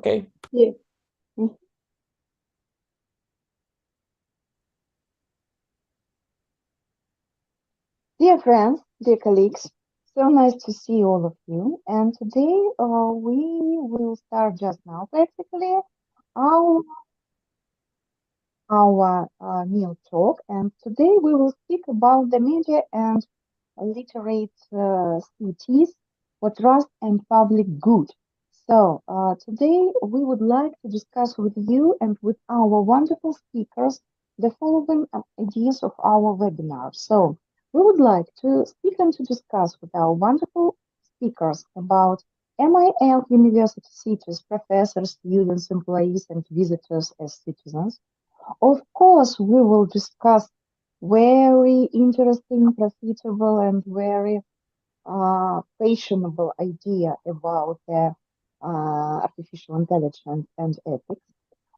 Okay. Yeah. Mm. Dear friends, dear colleagues, so nice to see all of you. And today we will start just now practically our our meal talk. And today we will speak about the media and literate cities for trust and public good. So, today we would like to discuss with you and with our wonderful speakers the following ideas of our webinar. So, we would like to speak and to discuss with our wonderful speakers about MIL university cities, professors, students, employees, and visitors as citizens. Of course, we will discuss very interesting, profitable, and very fashionable idea about the artificial intelligence and ethics.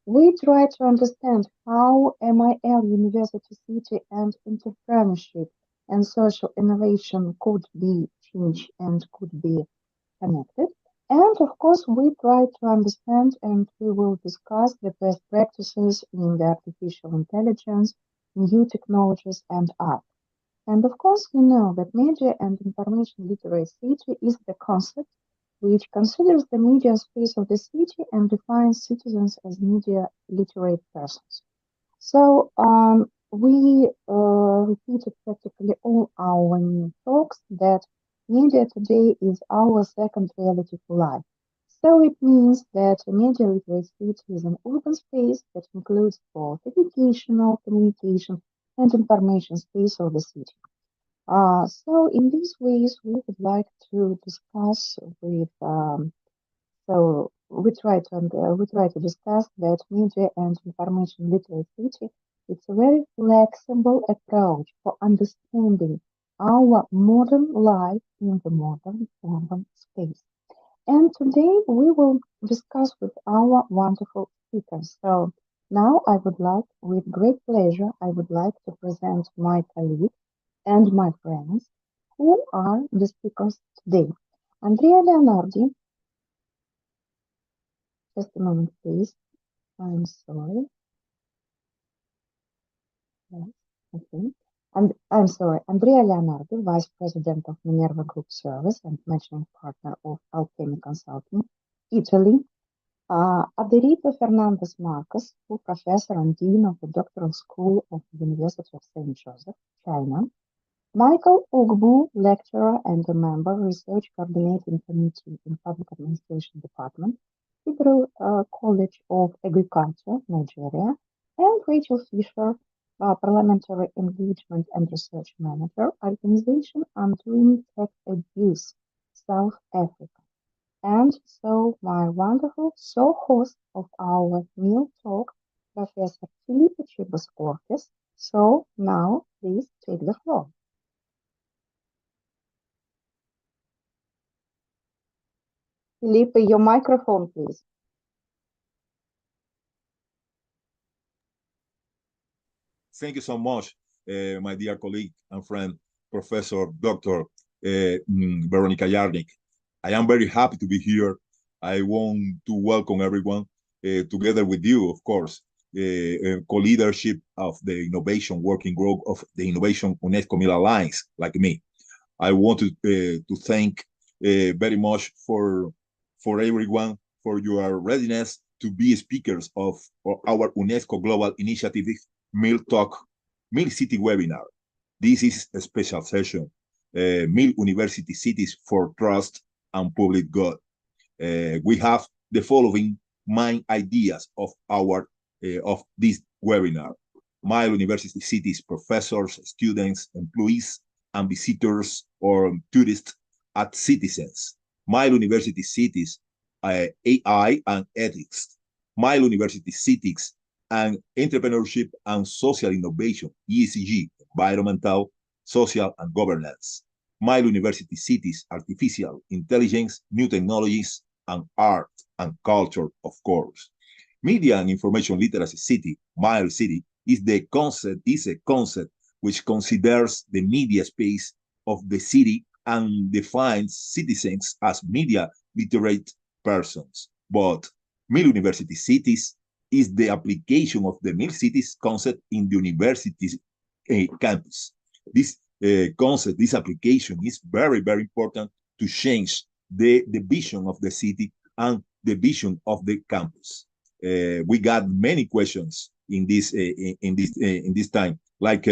We try to understand how MIL University City and entrepreneurship and social innovation could be changed and could be connected. And of course, we try to understand and we will discuss the best practices in the artificial intelligence, new technologies, and art. And of course, you know that media and information literacy is the concept which considers the media space of the city and defines citizens as media literate persons. So we repeated practically all our new talks that media today is our second reality for life. So it means that media literacy is an urban space that includes both educational, communication, and information space of the city. So in these ways, we would like to discuss with we try to discuss that media and information literacy. It's a very flexible approach for understanding our modern life in the modern urban space. And today we will discuss with our wonderful speakers. So now I would like, with great pleasure, I would like to present my colleague and my friends who are the speakers today. Andrea Leonardi, just a moment, please. I'm sorry. Yes, okay. And I'm sorry, Andrea Leonardi, Vice President of Minerva Group Service and Managing Partner of Alchemy Consulting, Italy. Aderito Fernandez Marcos, who Professor and Dean of the Doctoral School of the University of St. Joseph, China. Michael Ogbu, lecturer and a member, Research Coordinating Committee in Public Administration Department, Federal College of Agriculture, Nigeria, and Rachel Fisher, Parliamentary Engagement and Research Manager, Organization Undoing Tech Abuse, South Africa. And so my wonderful host of our meal talk, Professor Felipe Chibas Ortiz. So now please take the floor. Felipe, your microphone, please. Thank you so much, my dear colleague and friend, Professor Dr. Veronica Yarnik. I am very happy to be here. I want to welcome everyone together with you, of course, co-leadership of the Innovation Working Group of the Innovation UNESCO Mill Alliance, like me. I want to thank very much for everyone for your readiness to be speakers of our UNESCO Global Initiative Mill Talk, Mill City webinar. This is a special session, Mill University Cities for Trust and Public Good. We have the following main ideas of this webinar. Mill University Cities professors, students, employees, and visitors or tourists as citizens. Mill University Cities, AI and ethics. Mill University Cities and entrepreneurship and social innovation, ESG, environmental, social, and governance. Mill University Cities, artificial intelligence, new technologies, and art and culture, of course. Media and information literacy city, Mill City, is a concept which considers the media space of the city and defines citizens as media literate persons. But Mill University cities is the application of the Mill cities concept in the university's campus. This concept, this application is very, very important to change the vision of the city and the vision of the campus. We got many questions in this time, like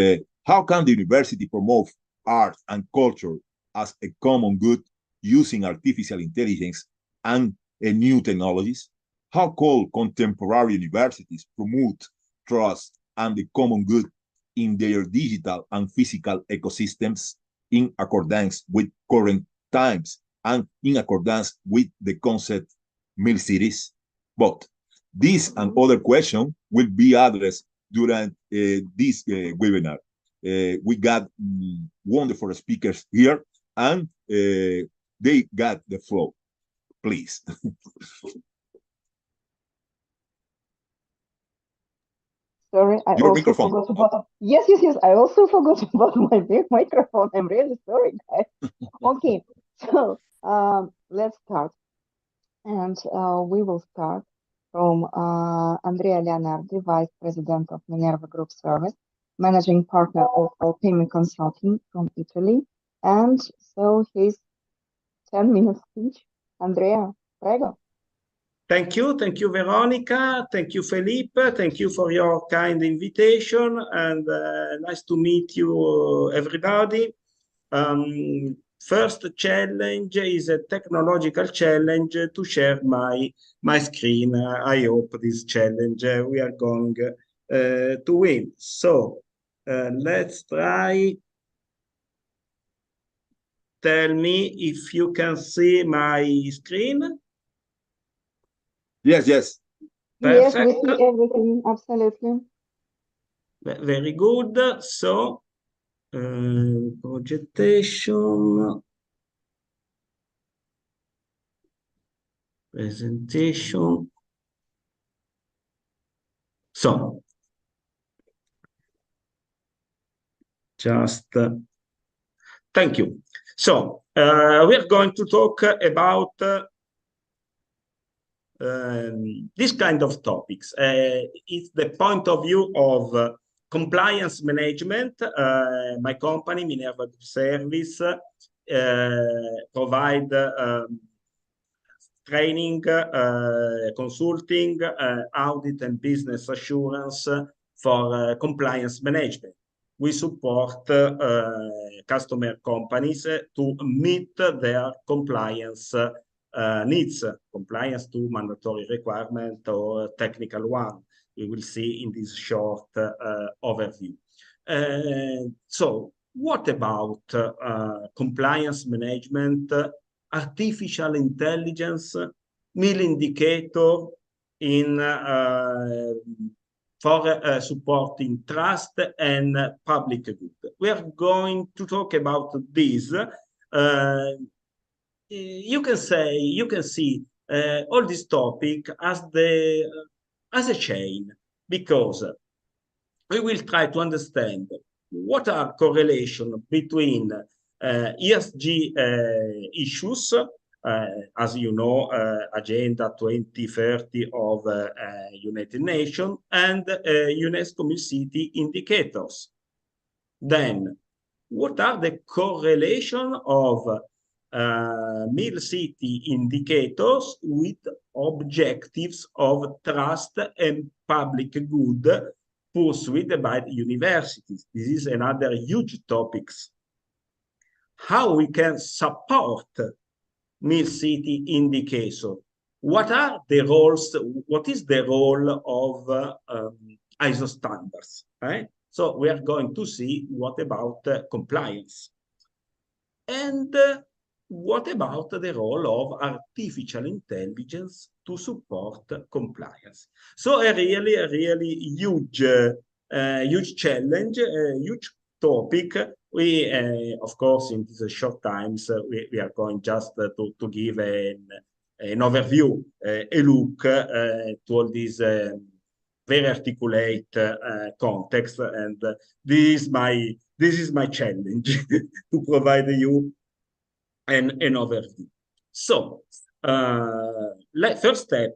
how can the university promote art and culture as a common good using artificial intelligence and new technologies? How can contemporary universities promote trust and the common good in their digital and physical ecosystems in accordance with current times and in accordance with the concept Mill Cities? But this and other questions will be addressed during this webinar. We got wonderful speakers here, and they got the floor. Please. Sorry, I Your also microphone. forgot about. Yes, yes, yes. I also forgot about my big microphone. I'm really sorry, guys. Okay, so let's start, and we will start from Andrea Leonardi, Vice President of Minerva Group Service, Managing Partner of Payment Consulting from Italy, and so his 10-minute speech. Andrea, prego. Thank you, Veronica. Thank you, Felipe. Thank you for your kind invitation, and nice to meet you, everybody. First challenge is a technological challenge to share my screen. I hope this challenge we are going to win. So let's try. Tell me if you can see my screen. Yes, yes. Yes, Perfect. we see everything. Absolutely. Very good. So, projection, presentation. So, just thank you. So, we're going to talk about this kind of topics. It's the point of view of compliance management. My company, Minerva Service, provide training, consulting, audit, and business assurance for compliance management. We support customer companies to meet their compliance needs, compliance to mandatory requirement or technical one. We will see in this short overview. So what about compliance management, artificial intelligence, mill indicator in for supporting trust and public good? We are going to talk about this. You can see all this topic as a chain, because we will try to understand what are correlation between ESG issues, as you know, Agenda 2030 of United Nations, and UNESCO Mill City indicators. Then, what are the correlation of Mill City indicators with objectives of trust and public good pursued by the universities? This is another huge topic. How we can support Mill City indicator? What are the roles? What is the role of ISO standards? Right? So we are going to see what about compliance. And what about the role of artificial intelligence to support compliance? So a really huge, huge challenge, a huge topic. We, of course, in these short times, we are going just to give an overview, a look to all these very articulate context, and this is my challenge to provide you an overview. So, first step,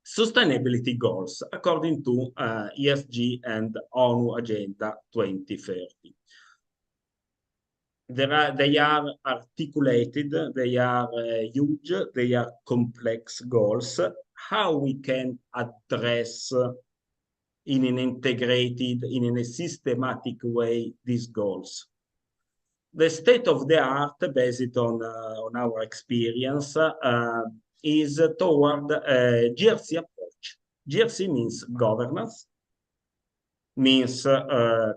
sustainability goals according to ESG and ONU Agenda 2030. They are articulated, they are huge, they are complex goals. How we can address in an integrated, in a systematic way, these goals? The state of the art, based on our experience, is toward a GRC approach. GRC means governance, means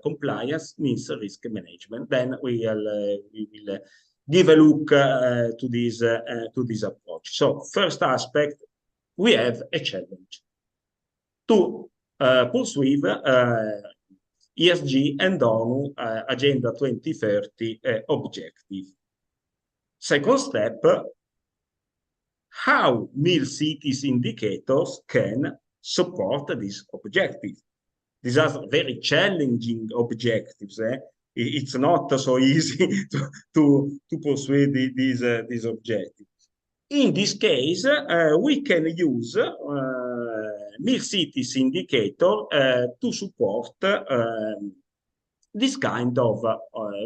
compliance, means risk management. Then we will give a look to this approach. So first aspect, we have a challenge to pursue ESG and ONU Agenda 2030 objective. Second step, how Mill Cities indicators can support this objective. These are very challenging objectives. It's not so easy to pursue these objectives. In this case, we can use Mill Cities indicator to support this kind of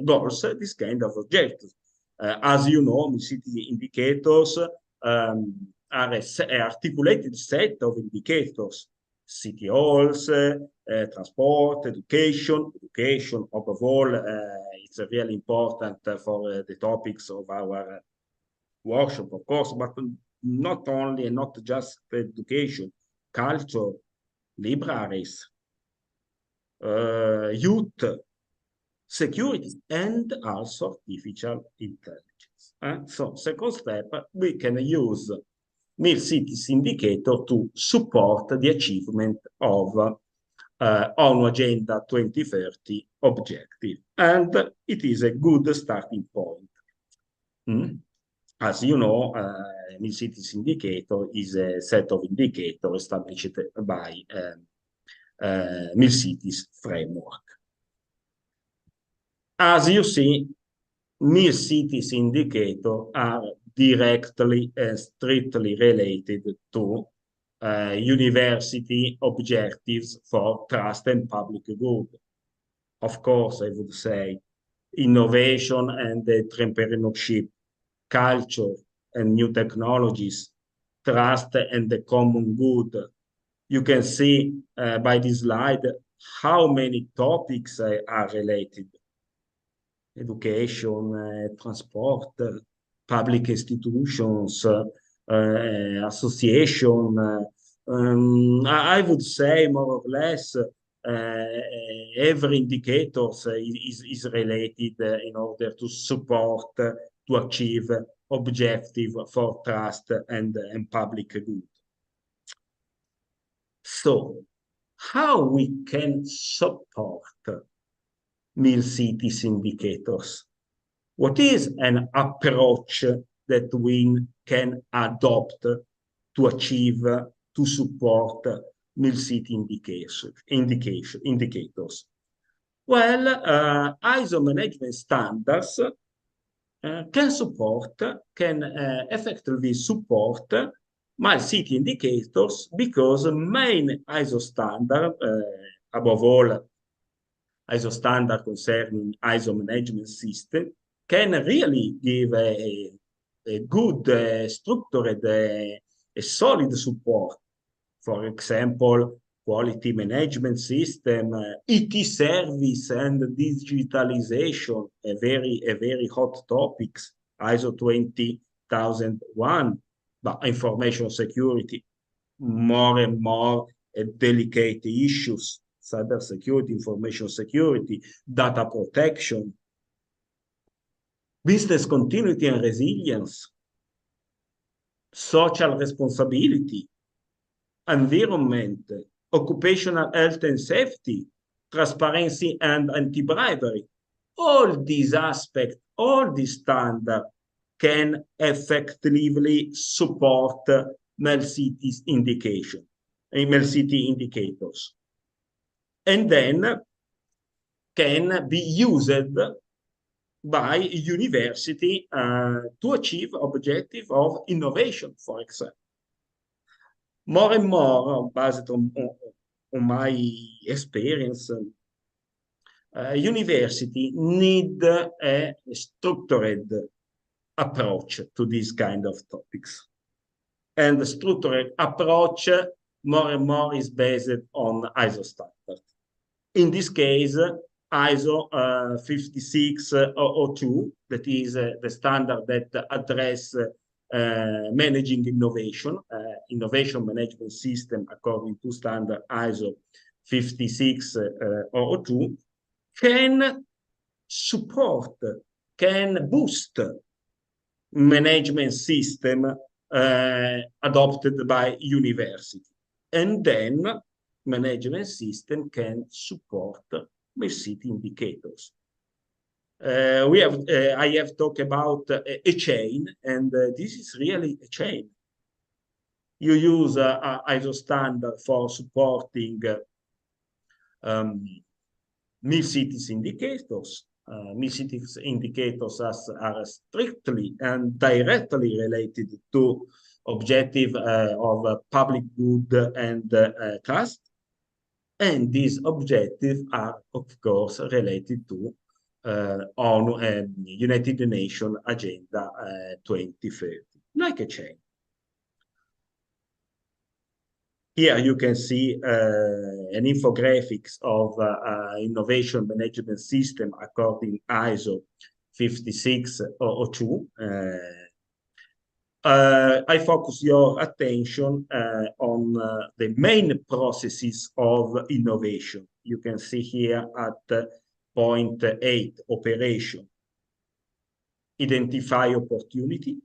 goals, this kind of objectives. As you know, Mill City indicators are an articulated set of indicators: city halls, transport, education. Education, above all, it's really important for the topics of our workshop, of course, but not only and not just education, culture, libraries, youth, security, and also artificial intelligence. So, second step, we can use Mill Cities indicator to support the achievement of ONU Agenda 2030 objective. And it is a good starting point. As you know, Mill Cities indicator is a set of indicators established by Mill Cities framework. As you see, Mill Cities indicator are directly and strictly related to university objectives for trust and public good. Of course, I would say innovation and entrepreneurship, culture and new technologies, trust and the common good. You can see by this slide how many topics are related. Education, transport, public institutions, association. I would say more or less every indicator is related in order to support, to achieve objective for trust and public good. So, how we can support Mill Cities indicators? What is an approach that we can adopt to achieve, to support Mill City indicators? Well, ISO management standards can effectively support Mill City indicators because main ISO standard, above all, ISO standard concerning ISO management system, can really give a good, structured, a solid support. For example, quality management system, IT service and digitalization, a very hot topics, ISO 20001, but information security, more and more delicate issues, cybersecurity, information security, data protection, business continuity and resilience, social responsibility, environment, occupational health and safety, transparency and anti-bribery. All these aspects, all these standards can effectively support Mill Cities indication, Mill City indicators, and then can be used by university to achieve objective of innovation, for example. More and more, based on my experience, university need a structured approach to these kind of topics. And the structured approach more and more is based on ISO standard. In this case, ISO 56002, that is the standard that address managing innovation, innovation management system according to standard ISO 56002, can support, can boost management system adopted by university. And then management system can support MERCT indicators. I have talked about a chain, and this is really a chain. You use ISO standard for supporting MERCT indicators. MERCT indicators are strictly and directly related to objective of public good and trust. And these objectives are, of course, related to United Nations Agenda 2030, like a chain. Here you can see an infographics of innovation management system according ISO 56002. I focus your attention on the main processes of innovation. You can see here at point 8, operation. Identify opportunity,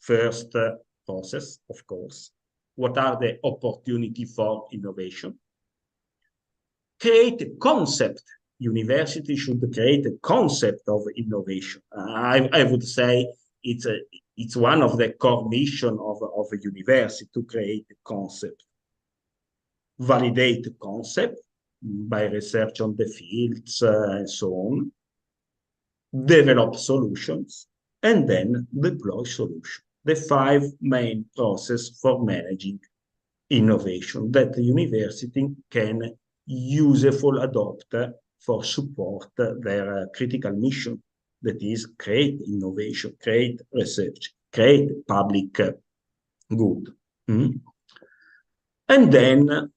first process, of course. What are the opportunities for innovation? Create a concept. University should create a concept of innovation. I would say it's one of the core mission of a university to create a concept. Validate the concept by research on the fields and so on. Develop solutions and then deploy solutions. The 5 main processes for managing innovation that the university can useful adopt for support their critical mission, that is create innovation, create research, create public good. And then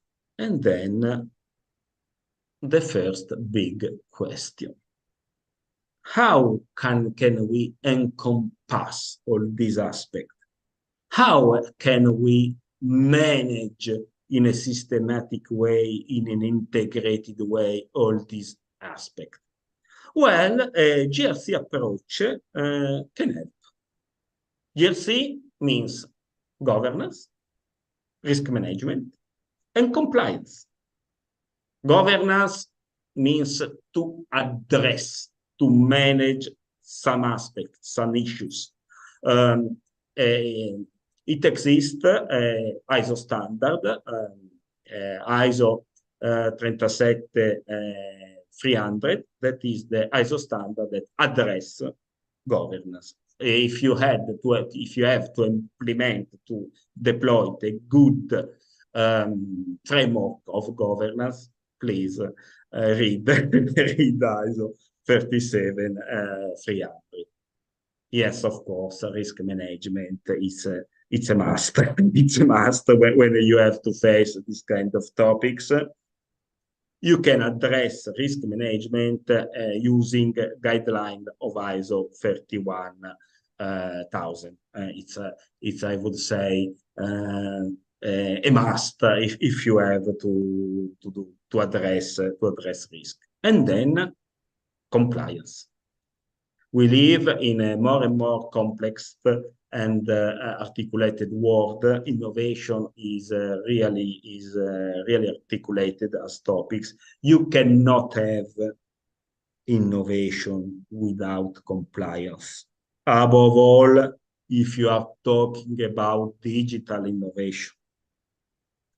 the first big question. How can we encompass all these aspects? How can we manage in a systematic way, in an integrated way, all these aspects? Well, a GRC approach can help. GRC means governance, risk management, and compliance. Governance means to address, to manage some aspects, some issues. It exists ISO standard, ISO 37300, that is the ISO standard that address governance. If you have to implement, to deploy a good framework of governance, please read ISO 37300. Yes, of course, risk management it's a must. It's a must when you have to face this kind of topics. You can address risk management using guideline of ISO 31000. It's I would say a must if you have to address risk. And then compliance. We live in a more and more complex and articulated world. Innovation is really articulated as topics. You cannot have innovation without compliance. Above all, if you are talking about digital innovation.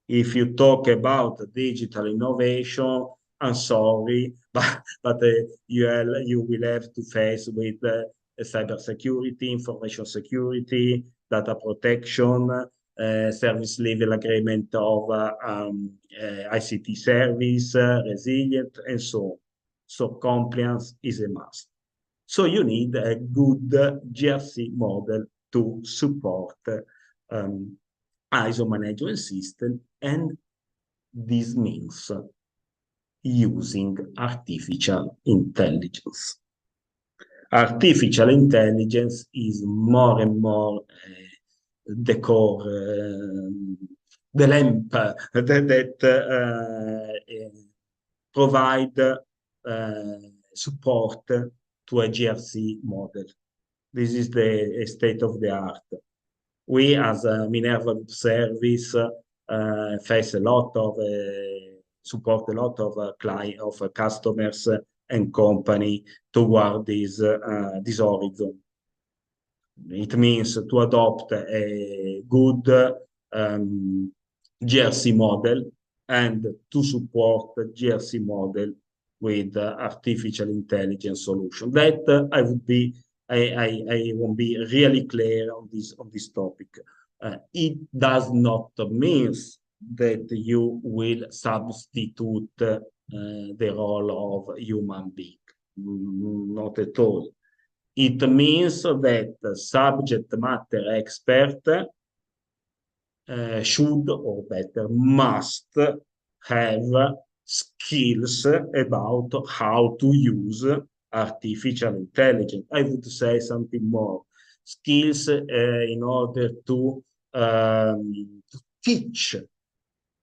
If you talk about digital innovation, I'm sorry, but you will have to face with cybersecurity, information security, data protection, service level agreement of ICT service, resilient, and so on. So compliance is a must. So you need a good GRC model to support ISO management system, and this means using artificial intelligence. Artificial intelligence is more and more the core, the lamp that provide support to a GRC model. This is the state of the art. We, as a Minerva Group Service, face a lot of support a lot of client of customers and company toward this horizon. It means to adopt a good GRC model and to support the GRC model with artificial intelligence solution. That I won't be really clear on this topic. It does not mean that you will substitute the role of human being. Not at all. It means that subject matter expert should, or better, must have skills about how to use artificial intelligence. I would say something more. Skills in order to teach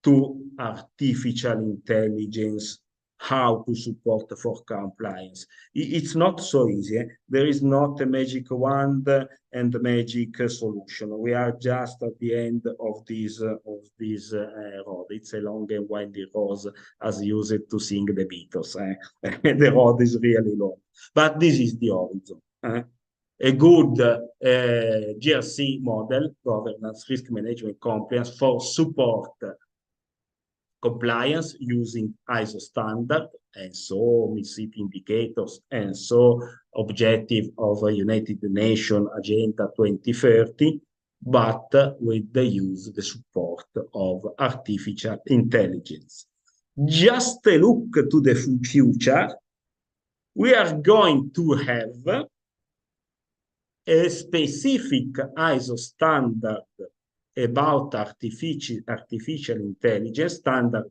to artificial intelligence how to support for compliance. It's not so easy. There is not a magic wand and a magic solution. We are just at the end of this road. It's a long and windy road, as used to sing the Beatles. The road is really long, but this is the horizon. A good GRC model, governance, risk management, compliance, for support compliance using ISO standard, and so MISIP indicators, and so objective of a United Nations Agenda 2030, but with the support of artificial intelligence. Just a look to the future. We are going to have a specific ISO standard about artificial intelligence, standard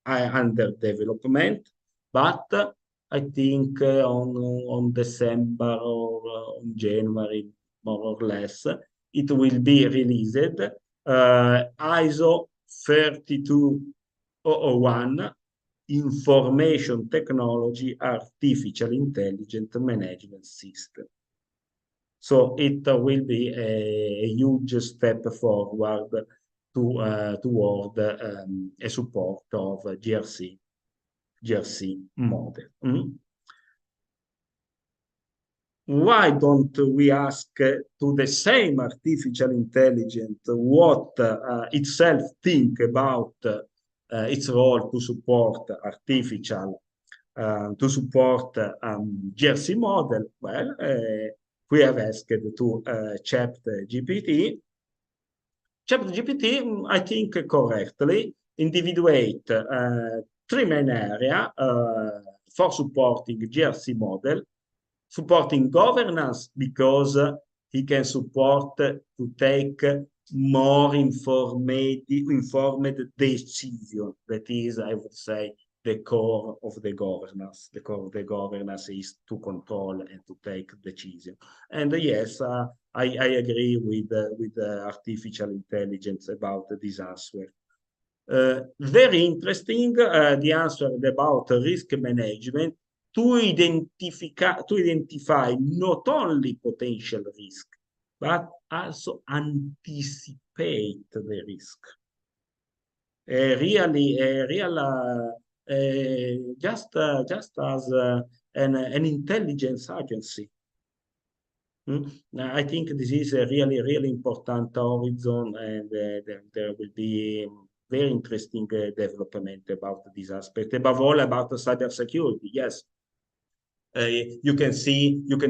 under development, but I think on December or on January, more or less, it will be released. ISO 32001, Information Technology Artificial Intelligence Management System. So it will be a huge step forward toward a support of GRC model. Why don't we ask to the same artificial intelligence what itself think about its role to support GRC model? Well, we have asked to ChatGPT. ChatGPT, I think correctly, individuate three main areas for supporting GRC model. Supporting governance, because he can support to take more informed decision. That is, I would say, the core of the governance. The core of the governance is to control and to take decision. And yes, I agree with artificial intelligence about this answer. Very interesting, the answer about risk management to identify not only potential risk, but also anticipate the risk. Just as an intelligence agency. I think this is a really important horizon, and there will be very interesting development about this aspect. Above all, about cybersecurity. Yes, you can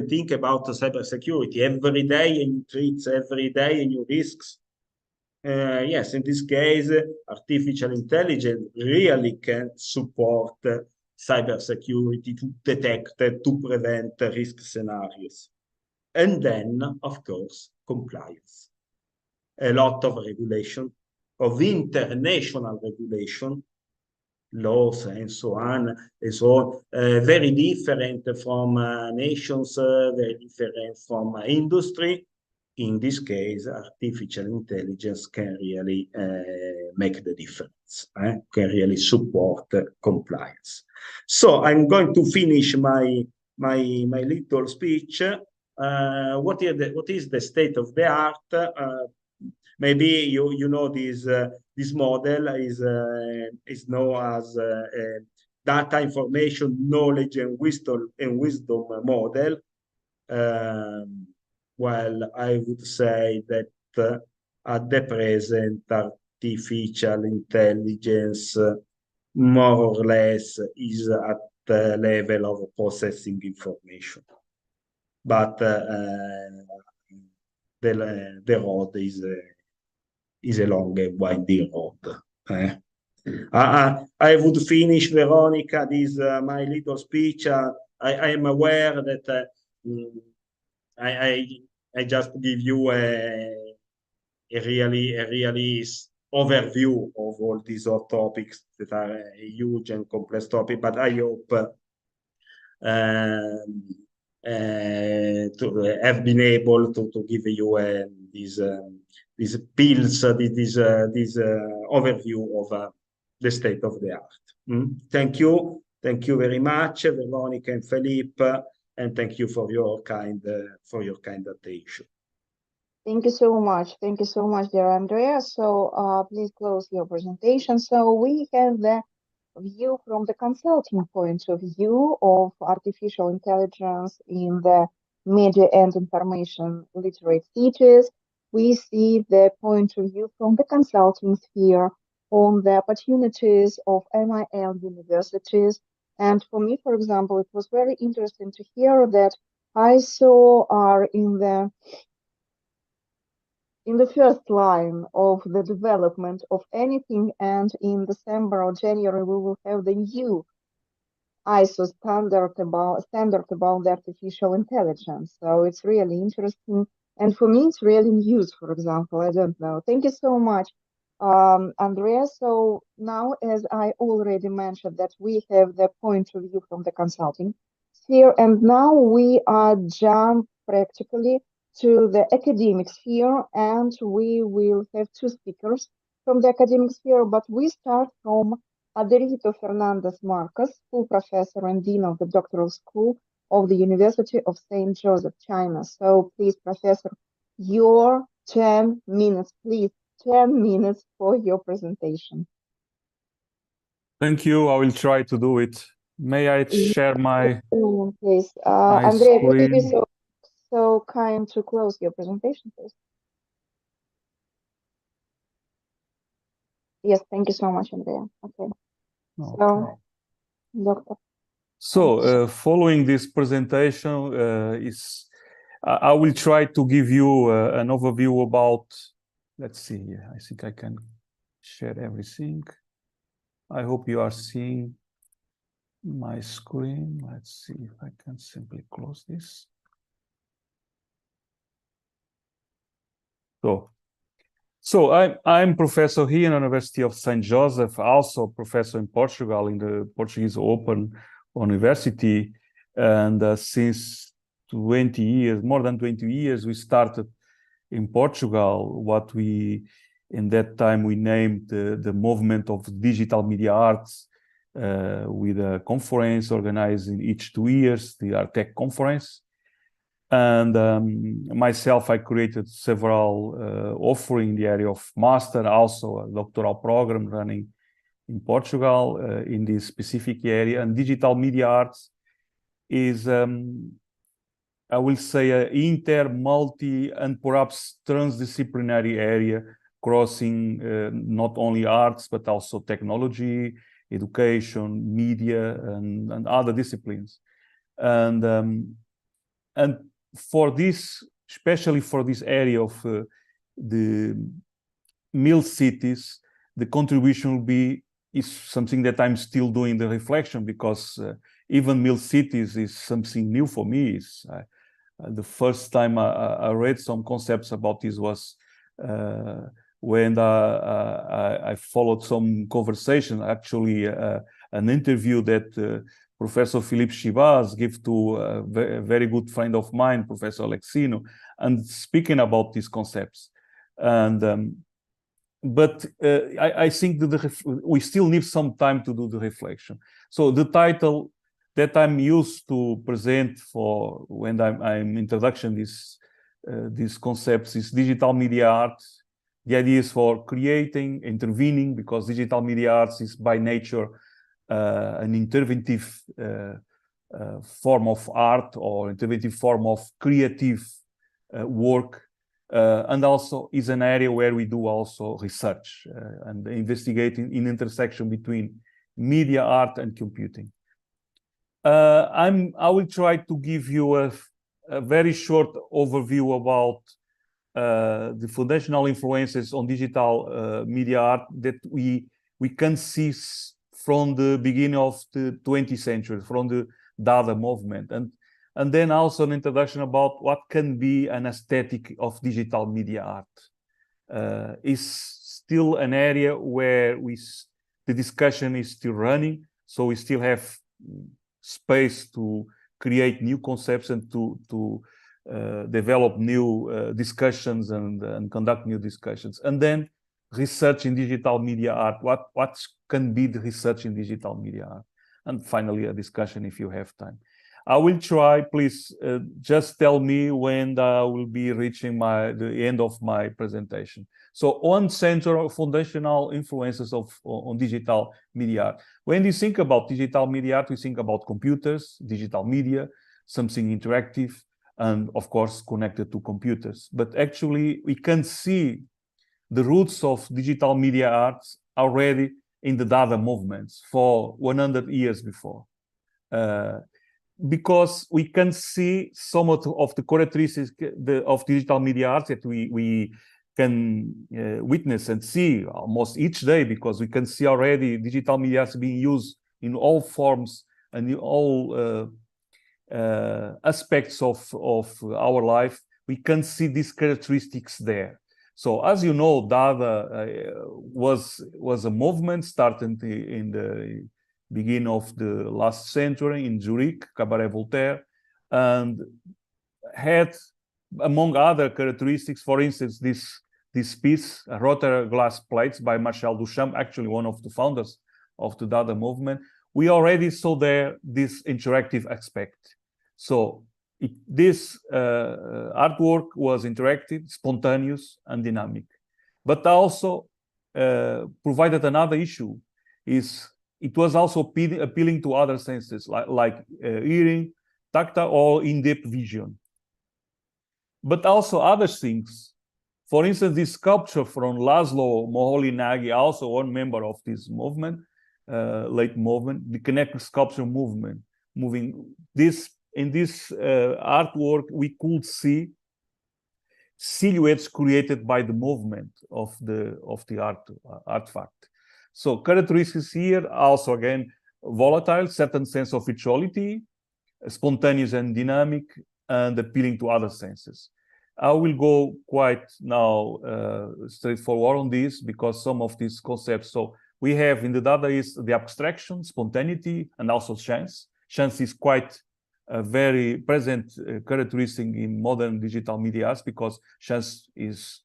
think about cybersecurity every day, and threats every day, and new risks. yes, in this case, artificial intelligence really can support cybersecurity to detect, to prevent risk scenarios. And then, of course, compliance. A lot of regulation, of international regulation, laws and so on, and so on, very different from nations, very different from industry. In this case, artificial intelligence can really make the difference, can really support compliance. So I'm going to finish my little speech. What is the state of the art? Maybe you know this model is known as data information knowledge and wisdom model. Well, I would say that at the present, artificial intelligence more or less is at the level of processing information, but the road is a long and winding road. I would finish, Veronica, this my little speech. I am aware that I just give you a really overview of all these hot topics that are a huge and complex topic, but I hope to have been able to give you these pills, this overview of the state of the art. Thank you very much, Veronica and Felipe, and thank you for your kind attention. Thank you so much. Thank you so much, dear Andrea. So please close your presentation. So we have the view from the consulting point of view of artificial intelligence in the media and information literate cities. We see the point of view from the consulting sphere on the opportunities of MIL universities. And for me, for example, it was very interesting to hear that ISO are in the first line of the development of anything, and in December or January we will have the new ISO standard about the artificial intelligence. So it's really interesting, and for me it's really news. For example, I don't know. Thank you so much, Andrea. So now, as I already mentioned, that we have the point of view from the consulting sphere, and now we are jump practically to the academic sphere, and we will have two speakers from the academic sphere, but we start from Adelito Fernandez Marcos, full professor and dean of the doctoral school of the University of St. Joseph, China. So please, professor, your 10 minutes, please, 10 minutes for your presentation. Thank you. I will try to do it. May I share my please, my Andrea, could you be screen? so kind to close your presentation, please? Yes, thank you so much, Andrea. Okay. So, Doctor. So, following this presentation, I will try to give you an overview about, let's see, I think I can share everything. I hope you are seeing my screen. Let's see if I can simply close this. So I'm professor here in the University of St. Joseph, also professor in Portugal in the Portuguese Open University. And since 20 years, more than 20 years, we started in Portugal what we, in that time, we named the movement of digital media arts with a conference organized in each 2 years, the Artec conference. And myself, I created several offerings in the area of master, also a doctoral program running in Portugal in this specific area. And digital media arts is, I will say, an inter, multi, and perhaps transdisciplinary area crossing not only arts, but also technology, education, media, and other disciplines. And for this, especially for this area of the mill cities, the contribution will be is something that I'm still doing the reflection, because even mill cities is something new for me. It's, the first time I read some concepts about this was when I followed some conversation, actually an interview that Professor Philippe Chivas gave to a very good friend of mine, Professor Alexino, and speaking about these concepts. And but I think that we still need some time to do the reflection. So the title that I'm used to present for when I'm introduction these concepts is digital media art. The idea is for creating, intervening, because digital media arts is by nature an interventive form of art or interventive form of creative work. And also is an area where we do also research and investigating in intersection between media art and computing. I will try to give you a very short overview about the foundational influences on digital media art that we can see from the beginning of the 20th century, from the Dada movement, and then also an introduction about what can be an aesthetic of digital media art. Is still an area where the discussion is still running, so we still have space to create new concepts and to develop new discussions and conduct new discussions. And then research in digital media art. What can be the research in digital media art? And finally, a discussion if you have time. I will try, please just tell me when I will be reaching the end of my presentation. So one central foundational influences on digital media art. When you think about digital media art, we think about computers, digital media, something interactive, and of course connected to computers. But actually we can see the roots of digital media arts already in the Dada movements for 100 years before. Because we can see some of the characteristics of digital media arts that we can witness and see almost each day, because we can see already digital media arts being used in all forms and in all aspects of our life. We can see these characteristics there. So as you know, Dada was a movement started in the beginning of the last century in Zurich, Cabaret Voltaire, and had, among other characteristics, for instance, this piece, Rotary glass plates by Marcel Duchamp, actually one of the founders of the Dada movement. We already saw there this interactive aspect. So this artwork was interactive, spontaneous, and dynamic, but also provided another issue, is it was also appealing to other senses like hearing, tactile, or in-depth vision. But also other things. For instance, this sculpture from Laszlo Moholy-Nagy, also one member of this movement, late movement, the connected sculpture movement. In this artwork, we could see silhouettes created by the movement of the artifact. So characteristics here also, again, volatile, certain sense of virtuality, spontaneous and dynamic, and appealing to other senses. I will go quite now straightforward on this, because some of these concepts, so we have in the Dada is the abstraction, spontaneity, and also chance. Chance is quite a very present characteristic in modern digital media arts, because chance is,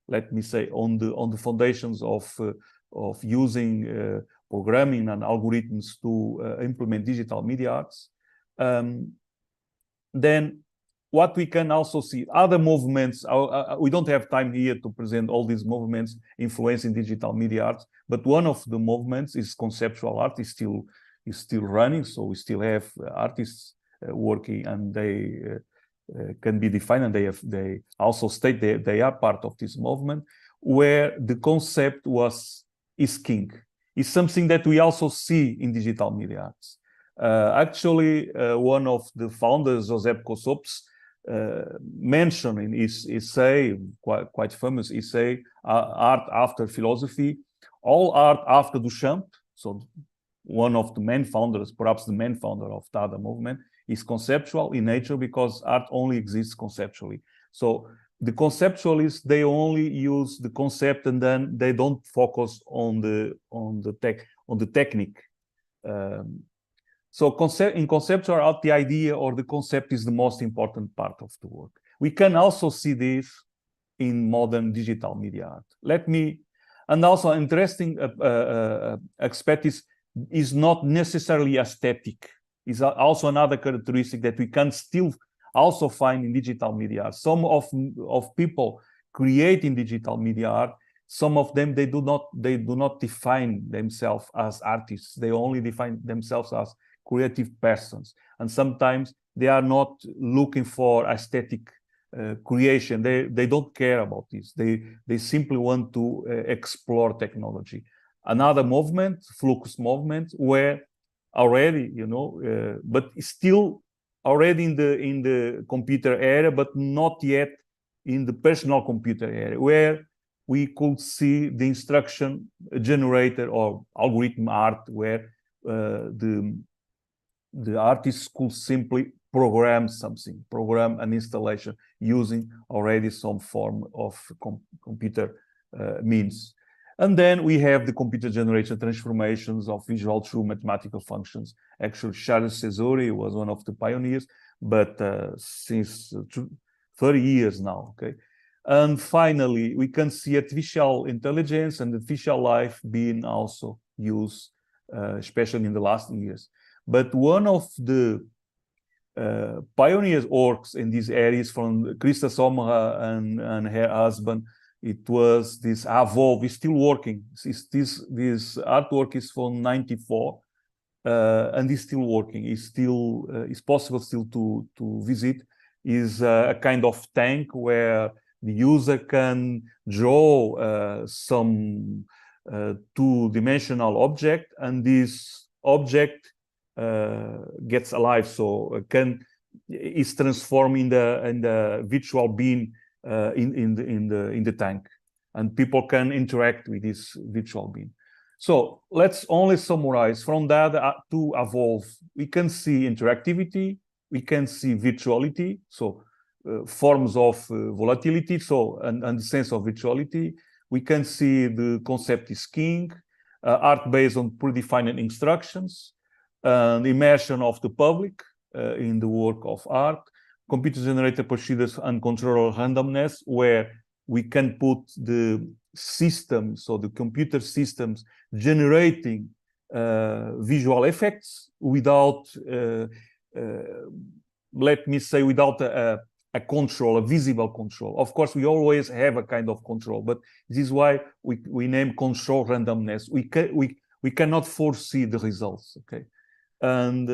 let me say, on the foundations of using programming and algorithms to implement digital media arts. Then what we can also see, other movements, we don't have time here to present all these movements influencing digital media arts, but one of the movements is conceptual art, is still running, so we still have artists working, and they can be defined, and they also state they are part of this movement, where the concept is king. It's something that we also see in digital media arts. Actually, one of the founders, Josep Kosops, mentioned in his essay, quite famous essay, Art After Philosophy, all art after Duchamp, so one of the main founders, perhaps the main founder of Dada movement, is conceptual in nature because art only exists conceptually. So the conceptualists, they only use the concept and then they don't focus on the technique. So in conceptual art, the idea or the concept is the most important part of the work. We can also see this in modern digital media art. And also interesting aspect is not necessarily aesthetic. Is also another characteristic that we can still also find in digital media art. Some of people creating digital media art, some of them, they do not define themselves as artists. They only define themselves as creative persons. And sometimes they are not looking for aesthetic creation. They don't care about this. They simply want to explore technology. Another movement, Flux movement, where already, but still already in the computer era, but not yet in the personal computer era, where we could see the instruction generator or algorithm art, where the artist could simply program something, program an installation using already some form of computer means. And then we have the computer-generated transformations of visual through mathematical functions. Actually, Charles Cesuri was one of the pioneers, but since 30 years now, okay? And finally, we can see artificial intelligence and artificial life being also used, especially in the last years. But one of the pioneers works in these areas from Krista Somra and her husband, it was this Avov, is still working. This artwork is from 94, and is still working. It's possible still to visit. Is a kind of tank where the user can draw some two-dimensional object, and this object gets alive, so is transformed in the virtual being in the tank, and people can interact with this virtual being. So let's only summarize from that to evolve. We can see interactivity, we can see virtuality, so forms of volatility, so and the sense of virtuality. We can see the concept is king, art based on predefined instructions, and immersion of the public in the work of art, computer-generated procedures and control randomness, where we can put the systems, so the computer systems generating visual effects without, let me say, without a control, a visible control. Of course, we always have a kind of control, but this is why we name control randomness. We cannot foresee the results, okay? And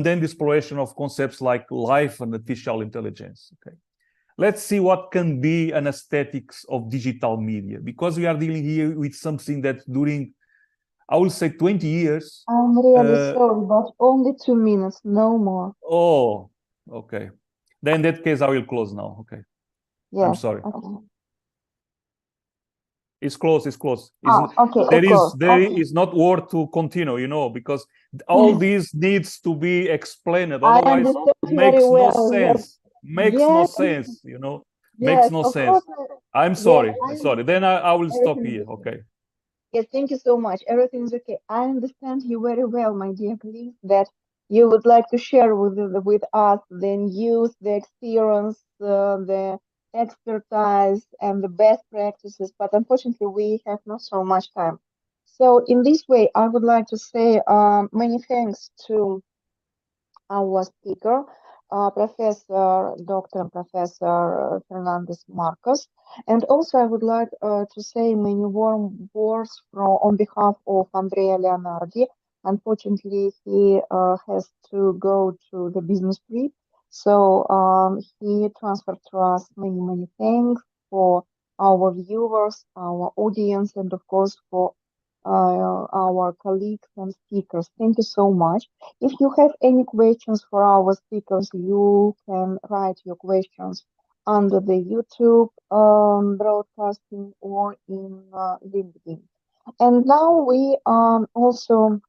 then the exploration of concepts like life and artificial intelligence, okay? Let's see what can be an aesthetics of digital media, because we are dealing here with something that during, I will say, 20 years. I'm really sorry, but only 2 minutes, no more. Oh, okay. Then in that case, I will close now, okay? Yes, I'm sorry. okay. It's close, it's close. Okay, There is not worth to continue, because all this needs to be explained. I Otherwise, understand makes very no well. sense. Makes no Yes, sense, makes yes, no of sense. course. I'm Yes, sorry, sorry. Then I will stop everything here, is okay. okay? Yes, thank you so much. Everything is okay. I understand you very well, my dear colleagues, that you would like to share with us the news, the experience, the expertise, and the best practices. But unfortunately, we have not so much time. So in this way, I would like to say many thanks to our speaker, Dr. and Professor Fernandez Marcos. And also, I would like to say many warm words on behalf of Andrea Leonardi. Unfortunately, he has to go to the business trip. So he transferred to us many thanks for our viewers, our audience, and of course for our colleagues and speakers. Thank you so much. If you have any questions for our speakers, you can write your questions under the YouTube broadcasting or in LinkedIn. And now we also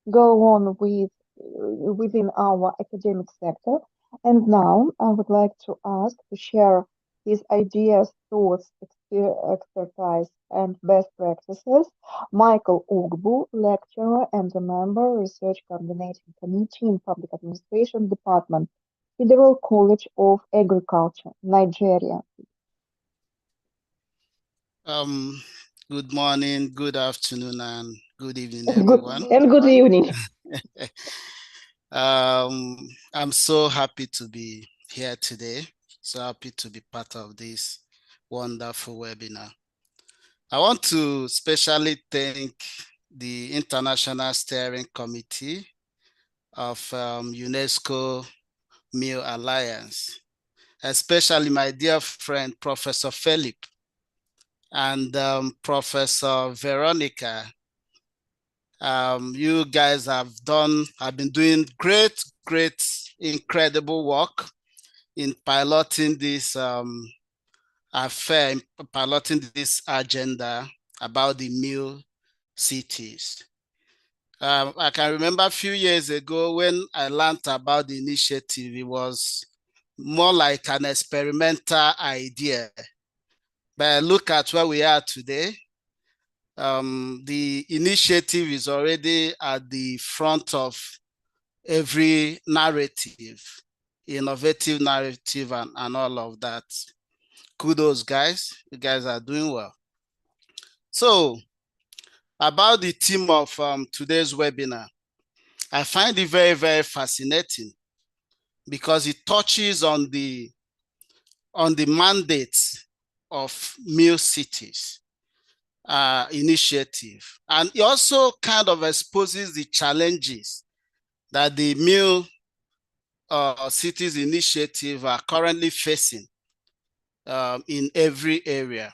go on with within our academic sector. And now I would like to ask to share his ideas, thoughts, expertise, and best practices. Michael Ogbu, lecturer and a member, Research Coordinating Committee in Public Administration Department, Federal College of Agriculture, Nigeria. Um, Good morning, good afternoon, and good evening, Good, everyone. and good evening. I'm so happy to be here today. So happy to be part of this wonderful webinar. I want to especially thank the International Steering Committee of UNESCO Meal Alliance, especially my dear friend, Professor Philip, and Professor Veronica. You guys have been doing great, incredible work in piloting this affair, piloting this agenda about the meal cities. I can remember a few years ago when I learned about the initiative, it was more like an experimental idea. But look at where we are today. The initiative is already at the front of every narrative, innovative narrative, and all of that. Kudos, guys. You guys are doing well. So, about the theme of today's webinar, I find it very, very fascinating because it touches on the mandates of meal cities initiative. And it also kind of exposes the challenges that the meal cities initiative are currently facing in every area.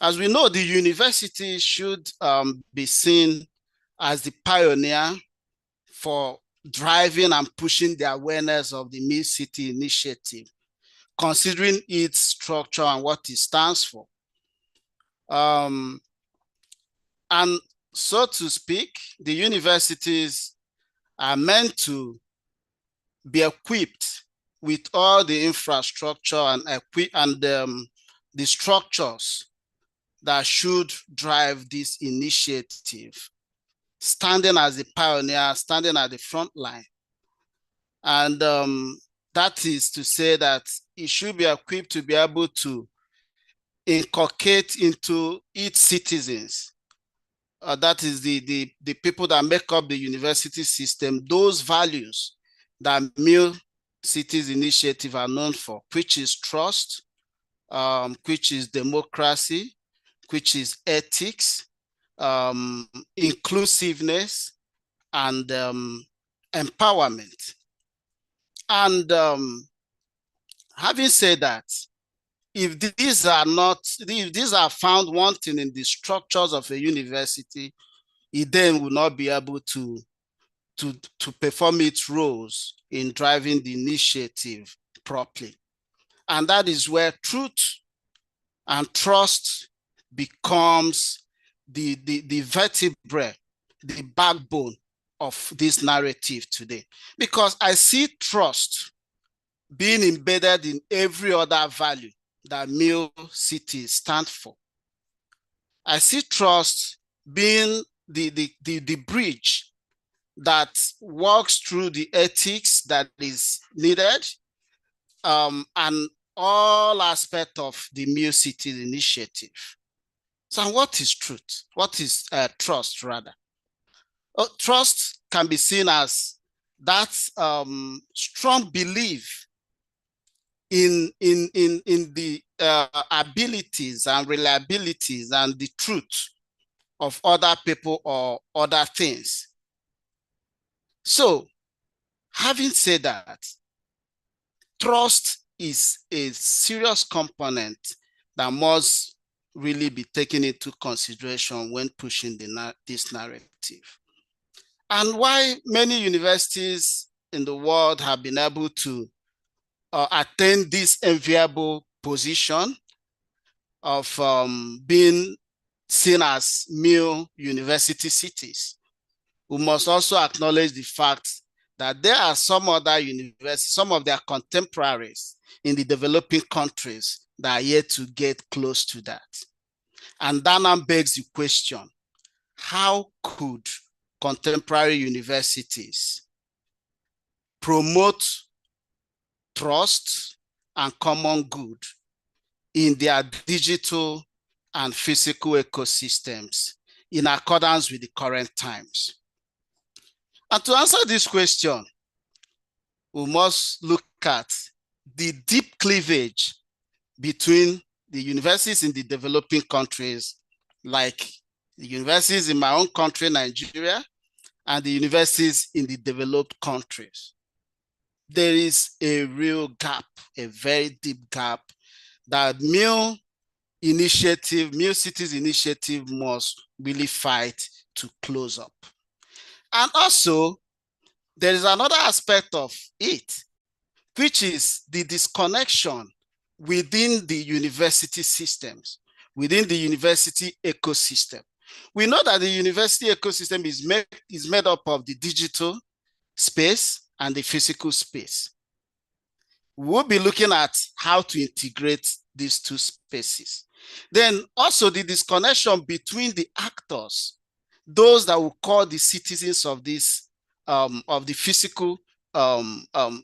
As we know, the university should be seen as the pioneer for driving and pushing the awareness of the meal city initiative, considering its structure and what it stands for. And so to speak, the universities are meant to be equipped with all the infrastructure and the structures that should drive this initiative, standing as a pioneer, standing at the front line. And that is to say that it should be equipped to be able to inculcate into its citizens, that is the people that make up the university system, those values that Meal Cities Initiative are known for, which is trust, which is democracy, which is ethics, inclusiveness, and empowerment. And having said that, if these are found wanting in the structures of a university, it then will not be able to perform its roles in driving the initiative properly. And that is where truth and trust becomes the vertebrae, the backbone of this narrative today. Because I see trust being embedded in every other value that Meal Cities stand for. I see trust being the bridge that walks through the ethics that is needed, and all aspects of the Meal Cities initiative. So what is truth? What is trust, rather? Trust can be seen as that strong belief in the abilities and reliabilities and the truth of other people or other things. So, having said that, trust is a serious component that must really be taken into consideration when pushing this narrative. And why many universities in the world have been able to attain this enviable position of being seen as male university cities. We must also acknowledge the fact that there are some other universities, some of their contemporaries in the developing countries that are yet to get close to that. And that now begs the question, how could contemporary universities promote trust and common good in their digital and physical ecosystems in accordance with the current times? And to answer this question, we must look at the deep cleavage between the universities in the developing countries, like the universities in my own country, Nigeria, and the universities in the developed countries. There is a real gap, a very deep gap that Mule Cities Initiative must really fight to close up. And also, there is another aspect of it, which is the disconnection within the university systems, within the university ecosystem. We know that the university ecosystem is made up of the digital space and the physical space. We'll be looking at how to integrate these two spaces. Then also the disconnection between the actors, those that we call the citizens of this, of the physical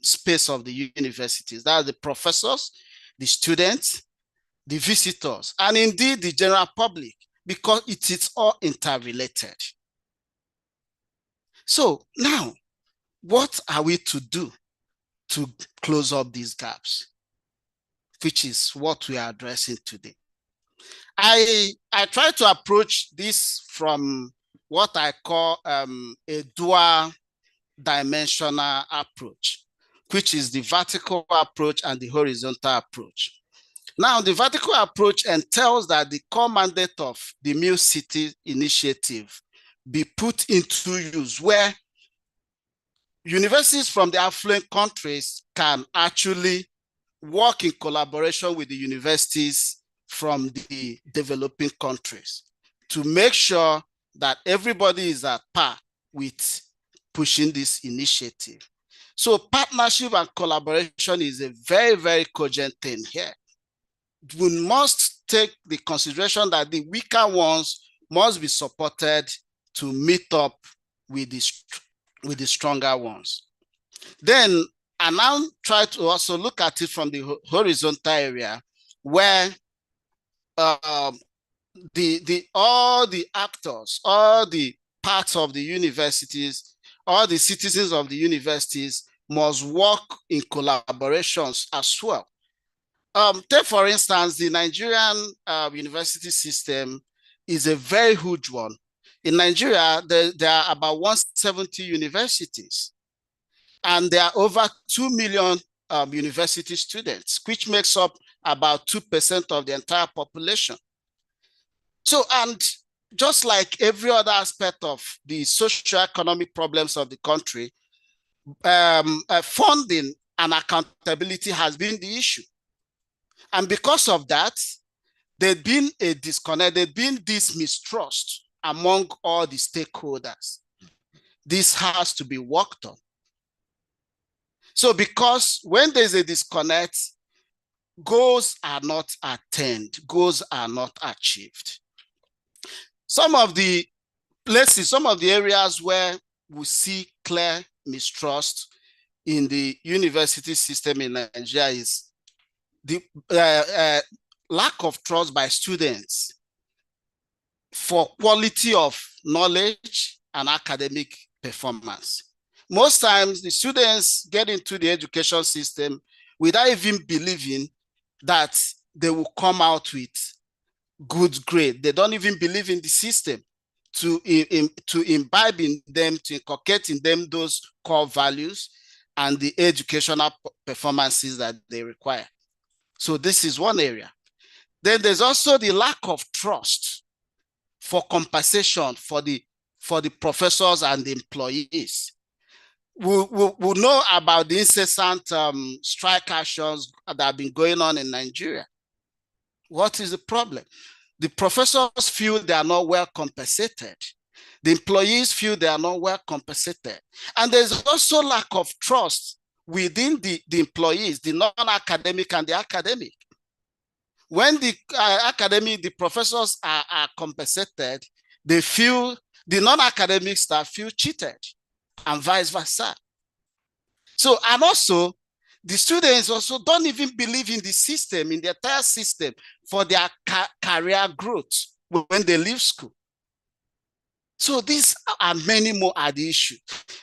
space of the universities. That are the professors, the students, the visitors, and indeed the general public, because it is all interrelated. So now, what are we to do to close up these gaps, which is what we are addressing today? I try to approach this from what I call a dual dimensional approach, which is the vertical approach and the horizontal approach. Now, the vertical approach entails that the core mandate of the Mule City Initiative be put into use, where universities from the affluent countries can actually work in collaboration with the universities from the developing countries to make sure that everybody is at par with pushing this initiative. So partnership and collaboration is a very, very cogent thing here. We must take the consideration that the weaker ones must be supported to meet up with the stronger ones. Then I now try to also look at it from the horizontal area, where all the actors, all the parts of the universities, all the citizens of the universities must work in collaborations as well. Take, for instance, the Nigerian university system is a very huge one. In Nigeria, there are about 170 universities, and there are over 2 million university students, which makes up about 2% of the entire population. So, and just like every other aspect of the socio-economic problems of the country, funding and accountability has been the issue. And because of that, there's been a disconnect, there's been this mistrust among all the stakeholders. This has to be worked on. So because when there's a disconnect, goals are not attained, goals are not achieved. Some of the places, some of the areas where we see clear mistrust in the university system in Nigeria is the lack of trust by students for quality of knowledge and academic performance. Most times the students get into the education system without even believing that they will come out with good grade. They don't even believe in the system to imbibe in them, to inculcate in them those core values and the educational performances that they require. So this is one area. Then there's also the lack of trust for compensation for the professors and the employees. We know about the incessant strike actions that have been going on in Nigeria. What is the problem? The professors feel they are not well compensated. The employees feel they are not well compensated. And there's also lack of trust within the employees, the non-academic and the academic. When the the professors are compensated, they feel, the non-academic staff feel cheated, and vice versa. So, and also, the students also don't even believe in the system, in the entire system, for their career growth when they leave school. So these and many more are the issue.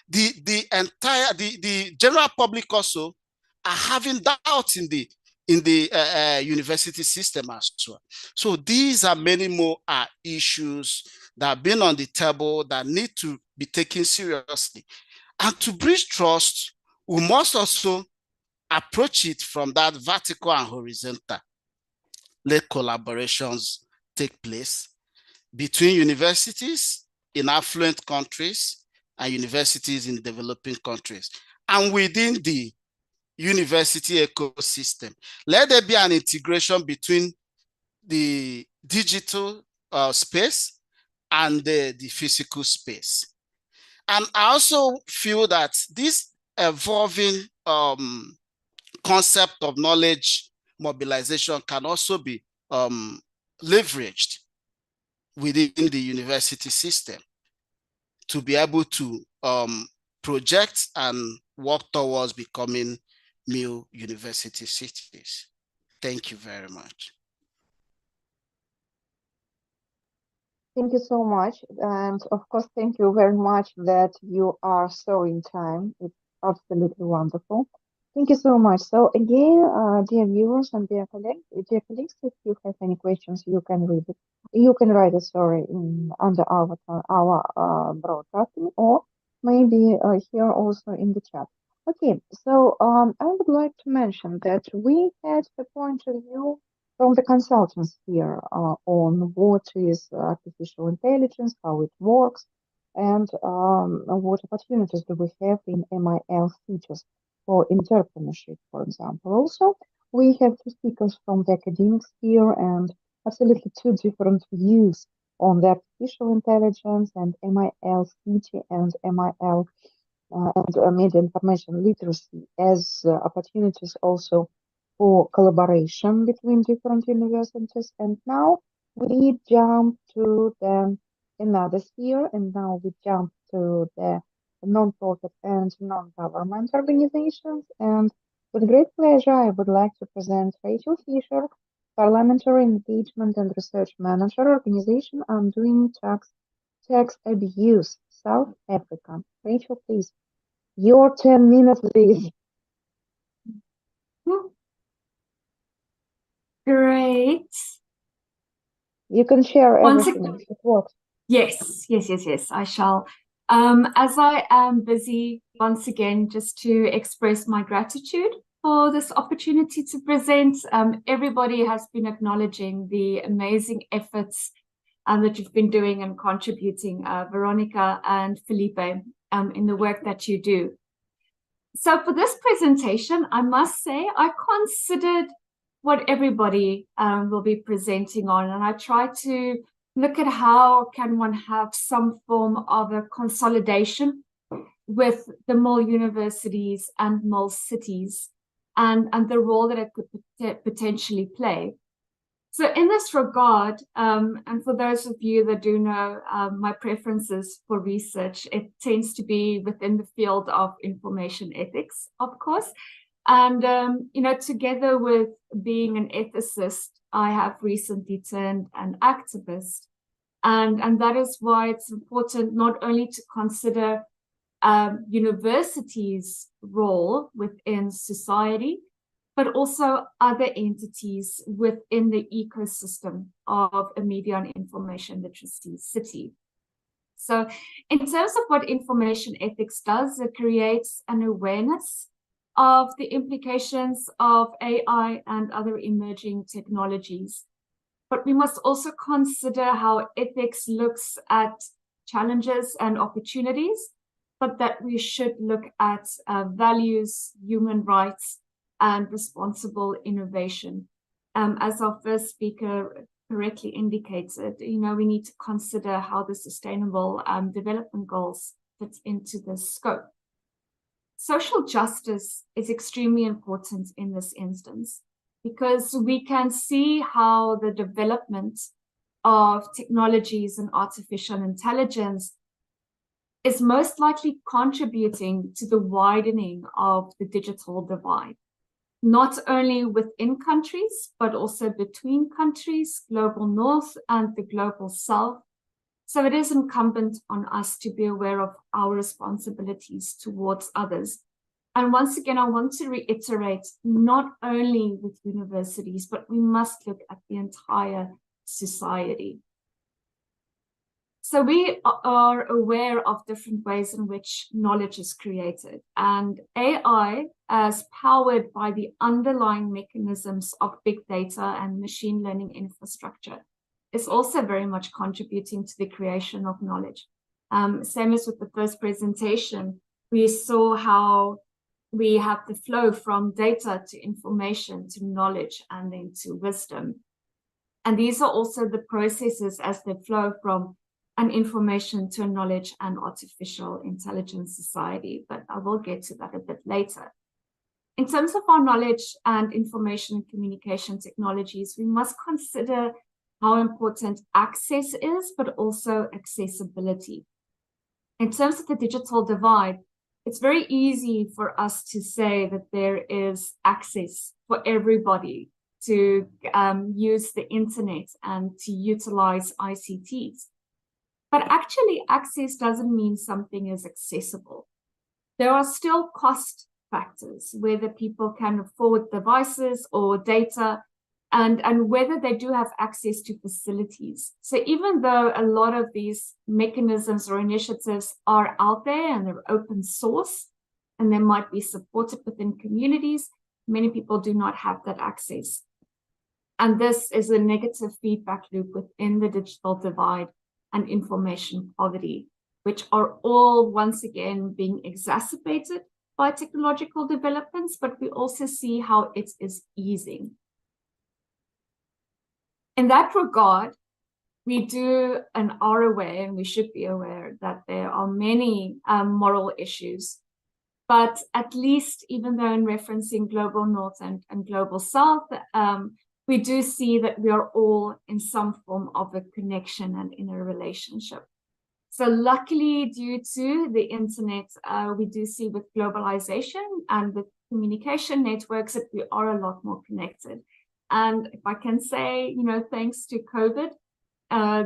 The general public also are having doubts in the university system as well. So these are many more issues that have been on the table that need to be taken seriously. And to bridge trust, we must also approach it from that vertical and horizontal. Let collaborations take place between universities in affluent countries and universities in developing countries, and within the university ecosystem. Let there be an integration between the digital space and the physical space. And I also feel that this evolving concept of knowledge mobilization can also be leveraged within the university system to be able to project and work towards becoming new university cities. Thank you very much. Thank you so much. And of course, thank you very much that you are so in time. It's absolutely wonderful. Thank you so much. So again, dear viewers and dear colleagues, if you have any questions, you can read it. You can write it, sorry, under our broadcasting, or maybe here also in the chat. Okay, so I would like to mention that we had a point of view from the consultants here on what is artificial intelligence, how it works, and what opportunities do we have in MIL features for entrepreneurship, for example. Also, we have two speakers from the academics here, and absolutely two different views on the artificial intelligence and MIL city and MIL and media information literacy as opportunities also for collaboration between different universities. And now we jump to the another sphere, and now we jump to the non-profit and non-government organizations. And with great pleasure, I would like to present Rachel Fisher, Parliamentary Engagement and Research Manager, Organization Undoing Tax Abuse, South Africa. Rachel, please. Your 10 minutes, please. Great. You can share everything. It works. Yes, I shall. As I am busy once again, just to express my gratitude for this opportunity to present. Everybody has been acknowledging the amazing efforts that you've been doing and contributing, Veronica and Felipe, in the work that you do. So for this presentation, I must say I considered what everybody will be presenting on, and I try to look at how can one have some form of a consolidation with the MIL universities and MIL cities and the role that it could potentially play. So in this regard, and for those of you that do know my preferences for research, it tends to be within the field of information ethics, of course. And, you know, together with being an ethicist, I have recently turned an activist. And that is why it's important not only to consider universities' role within society, but also other entities within the ecosystem of a media and information literacy city. So in terms of what information ethics does, it creates an awareness of the implications of AI and other emerging technologies But we must also consider how ethics looks at challenges and opportunities, but that we should look at values, human rights, and responsible innovation. As our first speaker correctly indicated, we need to consider how the Sustainable Development Goals fits into this scope. Social justice is extremely important in this instance because we can see how the development of technologies and artificial intelligence is most likely contributing to the widening of the digital divide, not only within countries, but also between countries, global north and the global south. So it is incumbent on us to be aware of our responsibilities towards others. And once again, I want to reiterate, not only with universities, but we must look at the entire society. So we are aware of different ways in which knowledge is created, and AI, as powered by the underlying mechanisms of big data and machine learning infrastructure, is also very much contributing to the creation of knowledge. Same as with the first presentation, we saw how we have the flow from data to information to knowledge and then to wisdom. And these are also the processes as they flow from an information to a knowledge and artificial intelligence society, but I will get to that a bit later. In terms of our knowledge and information and communication technologies, we must consider how important access is, but also accessibility. In terms of the digital divide, it's very easy for us to say that there is access for everybody to use the internet and to utilize ICTs. But actually, access doesn't mean something is accessible. There are still cost factors, whether people can afford devices or data, and whether they do have access to facilities. So even though a lot of these mechanisms or initiatives are out there and they're open source, and they might be supported within communities, many people do not have that access. And this is a negative feedback loop within the digital divide and information poverty, which are all once again being exacerbated by technological developments, but we also see how it is easing. In that regard, we do and are aware, and we should be aware, that there are many moral issues. But at least, even though in referencing global north and global south, we do see that we are all in some form of a connection and in a relationship. So luckily, due to the internet, we do see with globalization and with communication networks that we are a lot more connected. And if I can say, thanks to COVID,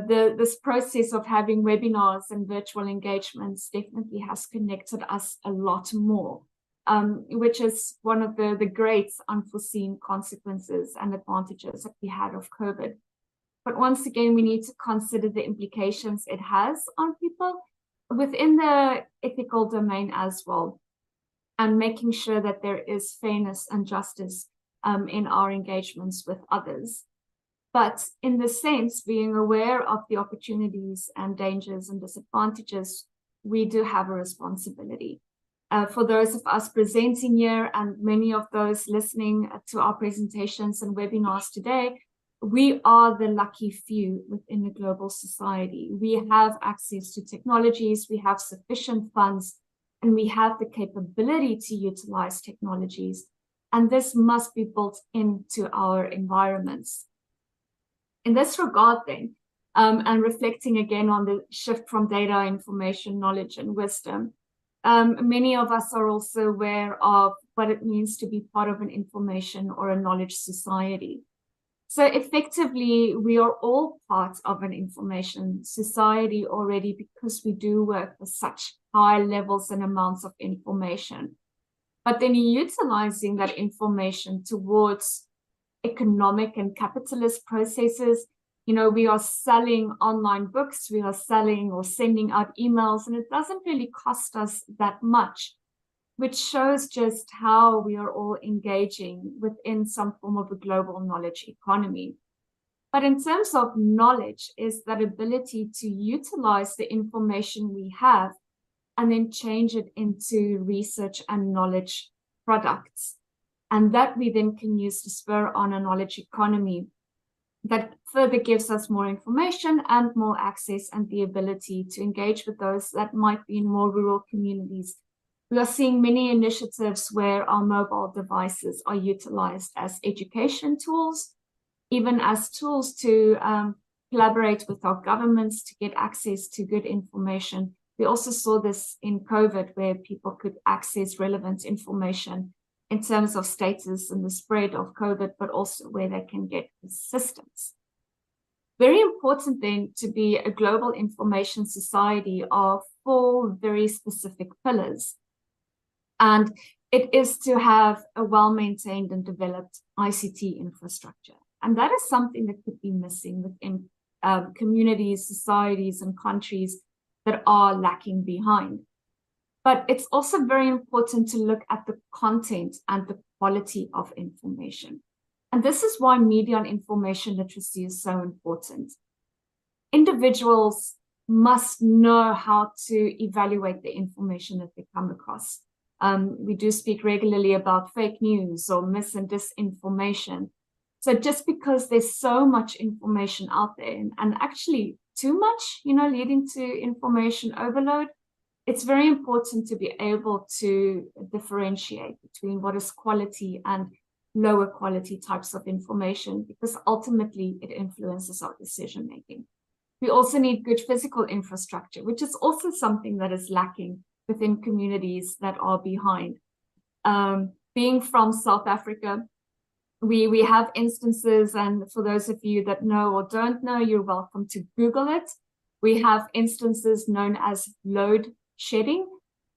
this process of having webinars and virtual engagements definitely has connected us a lot more, which is one of the great unforeseen consequences and advantages that we had of COVID. But once again, we need to consider the implications it has on people within the ethical domain as well, and making sure that there is fairness and justice in our engagements with others. But in the sense, being aware of the opportunities and dangers and disadvantages, we do have a responsibility. For those of us presenting here and many of those listening to our presentations and webinars today, we are the lucky few within the global society. We have access to technologies, we have sufficient funds, and we have the capability to utilize technologies. And this must be built into our environments. In this regard then, and reflecting again on the shift from data, information, knowledge, and wisdom, many of us are also aware of what it means to be part of an information or a knowledge society. So effectively, we are all part of an information society already because we do work with such high levels and amounts of information. But then utilizing that information towards economic and capitalist processes, we are selling online books, we are selling or sending out emails, and it doesn't really cost us that much, which shows just how we are all engaging within some form of a global knowledge economy. But in terms of knowledge, is that ability to utilize the information we have and then change it into research and knowledge products. And that we then can use to spur on a knowledge economy that further gives us more information and more access and the ability to engage with those that might be in more rural communities. We are seeing many initiatives where our mobile devices are utilized as education tools, even as tools to collaborate with our governments to get access to good information. We also saw this in COVID, where people could access relevant information in terms of status and the spread of COVID, but also where they can get assistance. Very important then to be a global information society are 4 very specific pillars. And it is to have a well-maintained and developed ICT infrastructure. And that is something that could be missing within communities, societies, and countries that are lacking behind. But it's also very important to look at the content and the quality of information. And this is why media and information literacy is so important. Individuals must know how to evaluate the information that they come across. We do speak regularly about fake news or mis and disinformation. So just because there's so much information out there and actually too much, leading to information overload, it's very important to be able to differentiate between what is quality and lower quality types of information, because ultimately it influences our decision making. We also need good physical infrastructure, which is also something that is lacking within communities that are behind. Being from South Africa, we have instances, and for those of you that know or don't know, you're welcome to Google it. We have instances known as load shedding,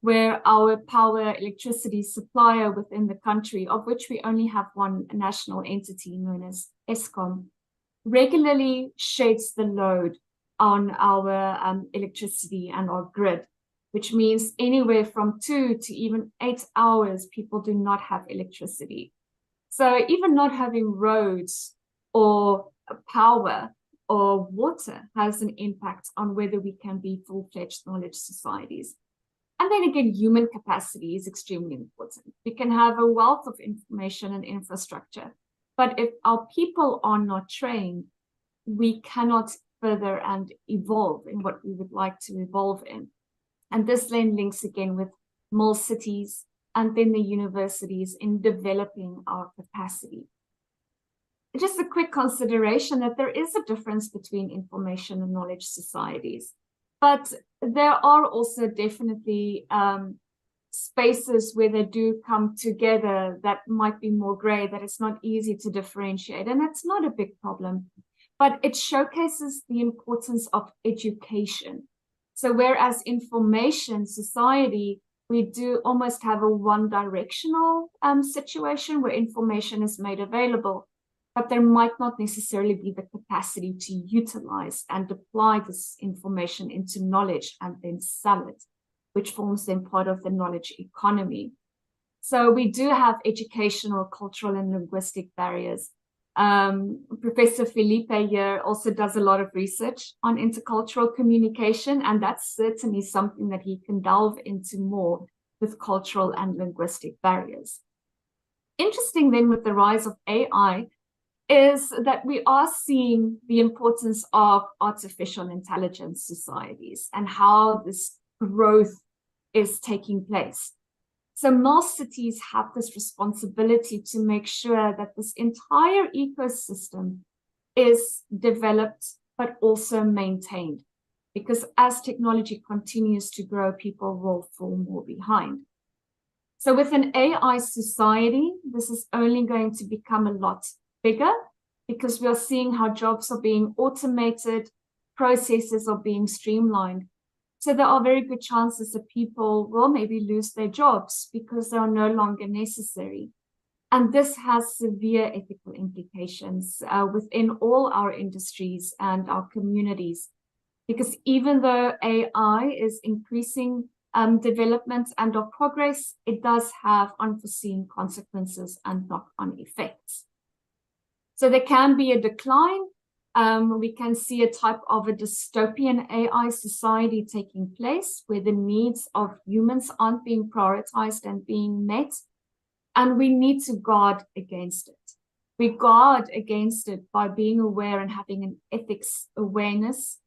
where our power electricity supplier within the country, of which we only have one national entity known as Eskom, regularly sheds the load on our electricity and our grid, which means anywhere from 2 to even 8 hours, people do not have electricity. So even not having roads or power or water has an impact on whether we can be full-fledged knowledge societies. And then again, human capacity is extremely important. We can have a wealth of information and infrastructure, but if our people are not trained, we cannot further and evolve in what we would like to evolve in. And this then links again with more cities and then the universities in developing our capacity. Just a quick consideration that there is a difference between information and knowledge societies, but there are also definitely spaces where they do come together that might be more gray, that it's not easy to differentiate, and it's not a big problem, but it showcases the importance of education. So whereas information society, we do almost have a one-directional situation where information is made available, but there might not necessarily be the capacity to utilize and apply this information into knowledge and then sell it, which forms then part of the knowledge economy. So we do have educational, cultural, and linguistic barriers. Professor Felipe here also does a lot of research on intercultural communication, and that's certainly something that he can delve into more with cultural and linguistic barriers. Interesting then with the rise of AI is that we are seeing the importance of artificial intelligence societies and how this growth is taking place. So most cities have this responsibility to make sure that this entire ecosystem is developed, but also maintained. Because as technology continues to grow, people will fall more behind. So with an AI society, this is only going to become a lot bigger, because we are seeing how jobs are being automated, processes are being streamlined. So there are very good chances that people will maybe lose their jobs because they are no longer necessary. And this has severe ethical implications within all our industries and our communities. Because even though AI is increasing development and our progress, it does have unforeseen consequences and knock-on effects. So there can be a decline We can see a type of a dystopian AI society taking place where the needs of humans aren't being prioritized and being met. And we need to guard against it. We guard against it by being aware and having an ethics awareness.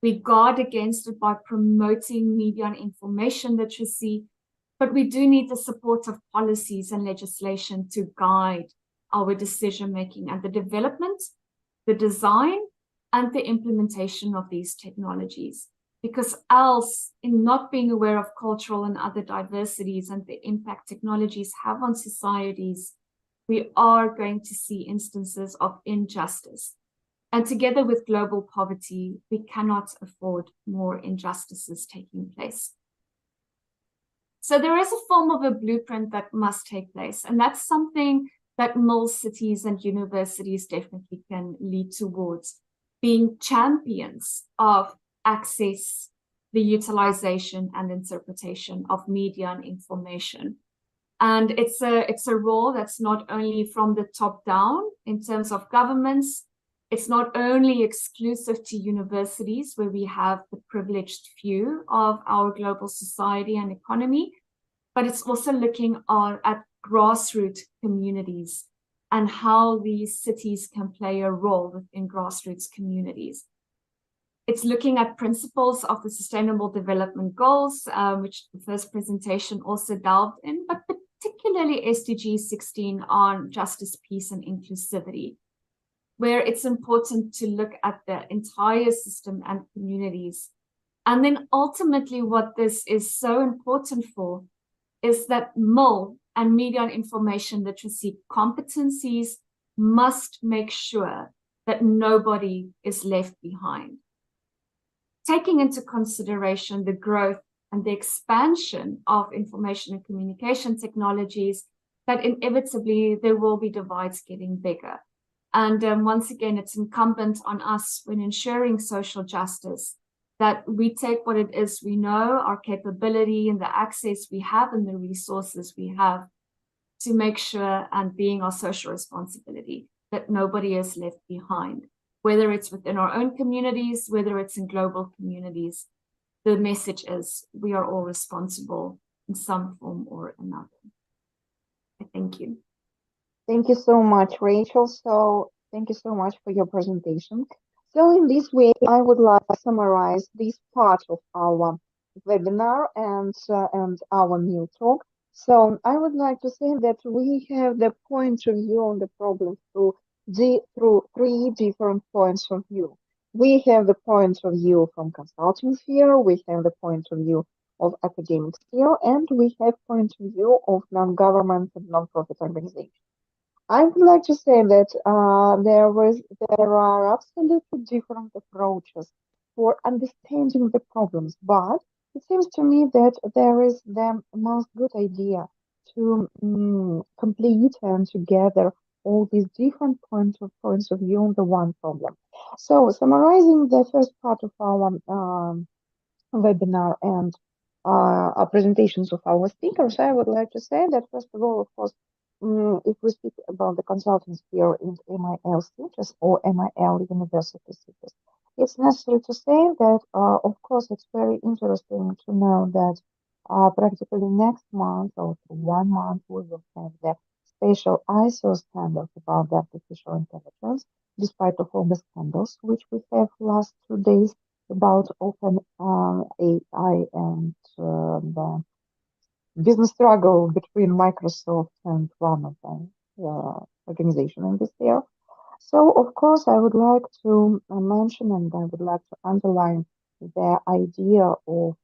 We guard against it by promoting media and information literacy. But we do need the support of policies and legislation to guide our decision-making and the development, the design, and the implementation of these technologies. Because else, in not being aware of cultural and other diversities and the impact technologies have on societies, we are going to see instances of injustice. And together with global poverty, we cannot afford more injustices taking place. So there is a form of a blueprint that must take place, and that's something that most cities and universities definitely can lead towards, being champions of access, the utilization and interpretation of media and information. And it's a role that's not only from the top down in terms of governments, it's not only exclusive to universities where we have the privileged few of our global society and economy, but it's also looking at grassroots communities and how these cities can play a role within grassroots communities. It's looking at principles of the Sustainable Development Goals, which the first presentation also delved in, but particularly SDG 16 on justice, peace, and inclusivity, where it's important to look at the entire system and communities. And then ultimately what this is so important for is that MIL and media and information literacy competencies must make sure that nobody is left behind. Taking into consideration the growth and the expansion of information and communication technologies, that inevitably there will be divides getting bigger. And once again, it's incumbent on us when ensuring social justice that we take what it is we know, our capability and the access we have and the resources we have to make sure, and being our social responsibility, that nobody is left behind, whether it's within our own communities, whether it's in global communities. The message is we are all responsible in some form or another. Thank you. Thank you so much, Rachel. So thank you so much for your presentation. So in this way, I would like to summarize this part of our webinar and our new talk. So I would like to say that we have the point of view on the problem through three different points of view. We have the point of view from consulting sphere, we have the point of view of academic sphere, and we have point of view of non-government and non-profit organizations. I would like to say that there are absolutely different approaches for understanding the problems, but it seems to me that there is the most good idea to complete and to gather all these different points of view on the one problem. So, summarizing the first part of our webinar and presentations of our speakers, I would like to say that first of all, of course, if we speak about the consulting sphere in MIL cities or MIL university cities, it's necessary to say that, of course, it's very interesting to know that practically next month or 1 month, we will have the special ISO standard about the artificial intelligence, despite of all the scandals which we have last 2 days about open AI and the business struggle between Microsoft and one of the organization in this area. So, of course, I would like to mention and I would like to underline the idea of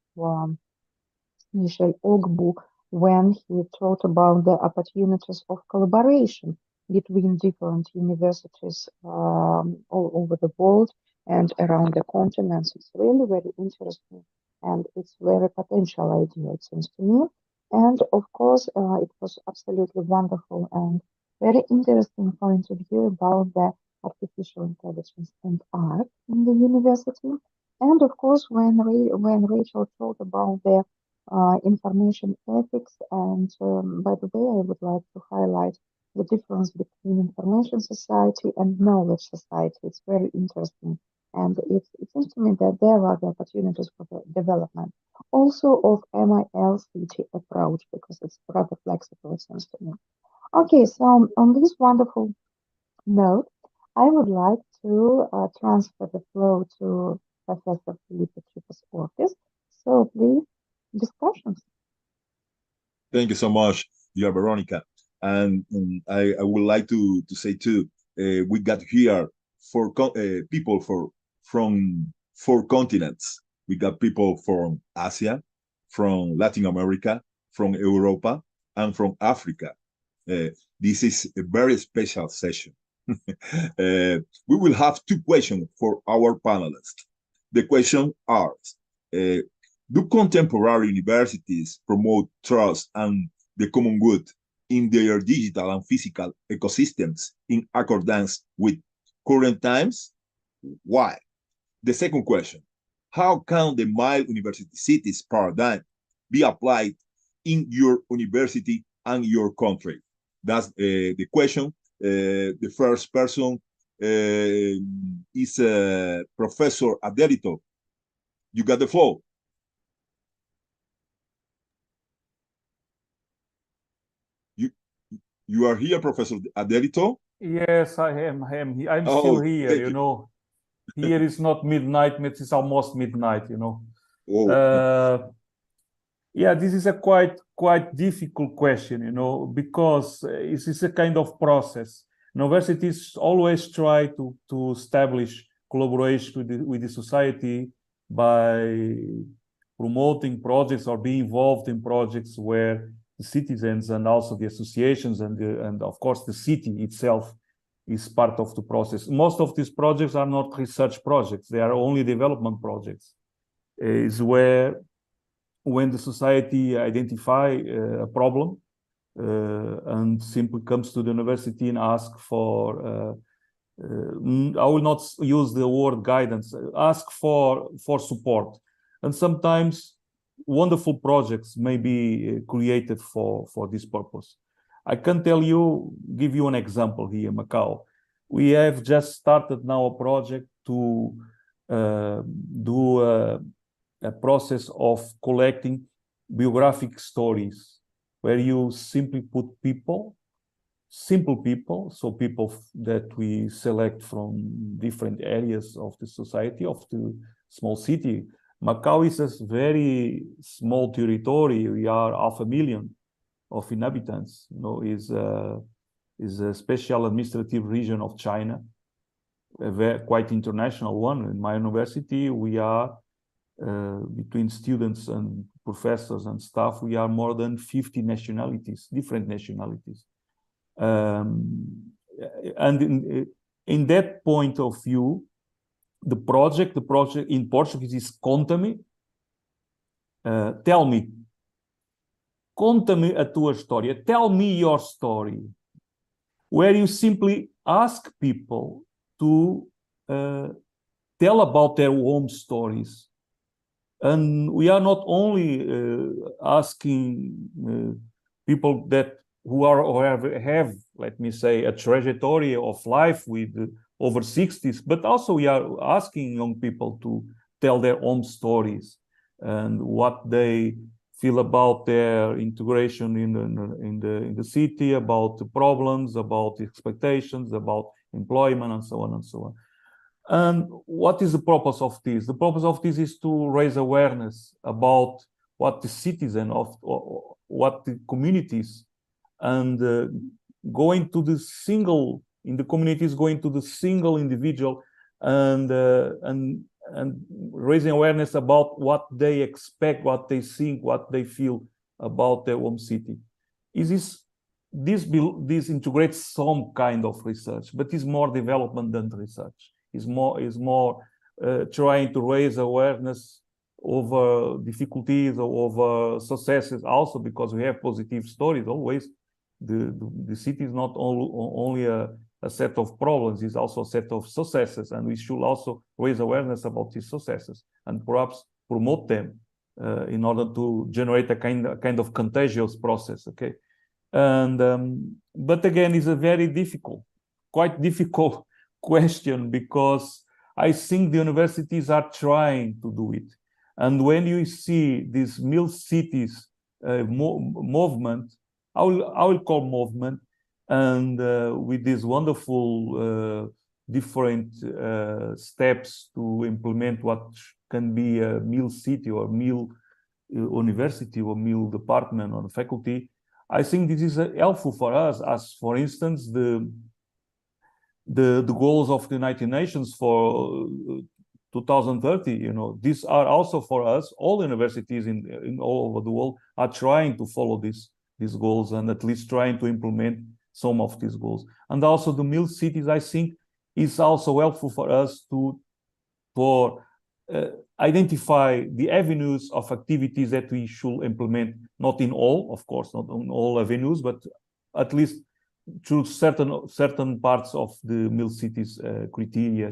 Michel Ogbu when he talked about the opportunities of collaboration between different universities all over the world and around the continents. It's really very interesting and it's very potential idea, it seems to me. And of course, it was absolutely wonderful and very interesting point of view about the artificial intelligence and art in the university. And of course, when Rachel talked about the information ethics, and by the way, I would like to highlight the difference between information society and knowledge society. It's very interesting. And it seems to me that there are the opportunities for the development also of MILCT approach because it's rather flexible, it seems to me. Okay, so on this wonderful note, I would like to transfer the floor to Professor Felipe Tripas-Ortiz. So please, discussions. Thank you so much, dear Veronica. And I would like to say too, we got here people from 4 continents. We got people from Asia, from Latin America, from Europa, and from Africa. This is a very special session. We will have 2 questions for our panelists. The questions are, do contemporary universities promote trust and the common good in their digital and physical ecosystems in accordance with current times? Why? The second question, how can the mild university cities paradigm be applied in your university and your country? That's the question. The first person is Professor Adelito. You got the floor. You are here, Professor Adelito? Yes, I am. I'm Oh, still here, thank you you. know. Here is not midnight, it's almost midnight, you know. Oh, Yeah, this is a quite difficult question, you know, because it is a kind of process. Universities always try to establish collaboration with the society by promoting projects or being involved in projects where the citizens and also the associations and of course the city itself is part of the process. Most of these projects are not research projects; they are only development projects. Is where when the society identify a problem and simply comes to the university and ask for, I will not use the word guidance, ask for support. And sometimes wonderful projects may be created for this purpose. I can give you an example here in Macau. We have just started now a project to do a process of collecting biographic stories where you simply put simple people, so people that we select from different areas of the society, of the small city. Macau is a very small territory. We are 500,000 of inhabitants. You know, is a special administrative region of China, quite international one. In my university, we are between students and professors and staff, we are more than 50 nationalities, different nationalities. And in that point of view, the project in Portuguese is Conta-me. Tell me. Conta-me a tua história. Tell me your story. Where you simply ask people to tell about their own stories. And we are not only asking people who have, let me say, a trajectory of life with over 60s, but also we are asking young people to tell their own stories and what they feel about their integration in the city, about the problems, about the expectations, about employment, and so on and so on. And what is the purpose of this? The purpose of this is to raise awareness about what the citizen of what the communities and going to the single in the communities, going to the single individual and raising awareness about what they expect, what they think, what they feel about their home city. This integrates some kind of research, but is more development than research. Is more trying to raise awareness over difficulties or over successes also, because we have positive stories always. The city is not only a set of problems, it's also a set of successes, and we should also raise awareness about these successes and perhaps promote them in order to generate a kind of contagious process. Okay, And but again, it's a very difficult, quite difficult question, because I think the universities are trying to do it. And when you see this mill cities movement, I will call movement, and with these wonderful different steps to implement what can be a mill city or mill university or mill department or faculty, I think this is helpful for us, as for instance, the goals of the United Nations for 2030, you know, these are also for us. All universities in all over the world are trying to follow these goals, and at least trying to implement some of these goals. And also the mill cities, I think, is also helpful for us for identify the avenues of activities that we should implement, not in all, of course, not on all avenues, but at least through certain parts of the mill cities criteria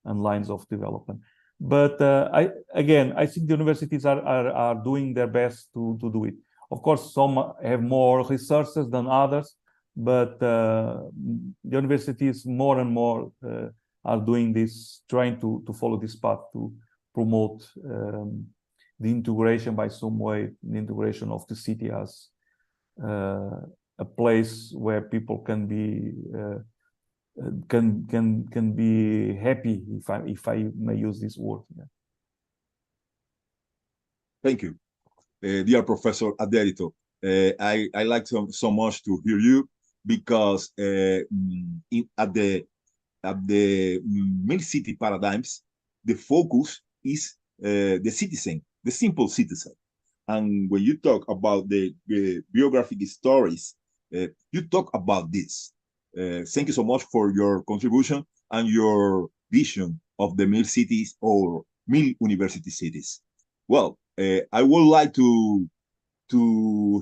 and lines of development. But I think the universities are doing their best to do it. Of course, some have more resources than others, but the universities more and more are doing this, trying to follow this path to promote the integration by some way, the integration of the city as a place where people can be happy, if I may use this word. Yeah. Thank you, dear Professor Aderito. I like so much to hear you, because at the main city paradigms, the focus is the citizen, the simple citizen. And when you talk about the biographic stories, you talk about this. Thank you so much for your contribution and your vision of the mill cities or mill university cities. Well, I would like to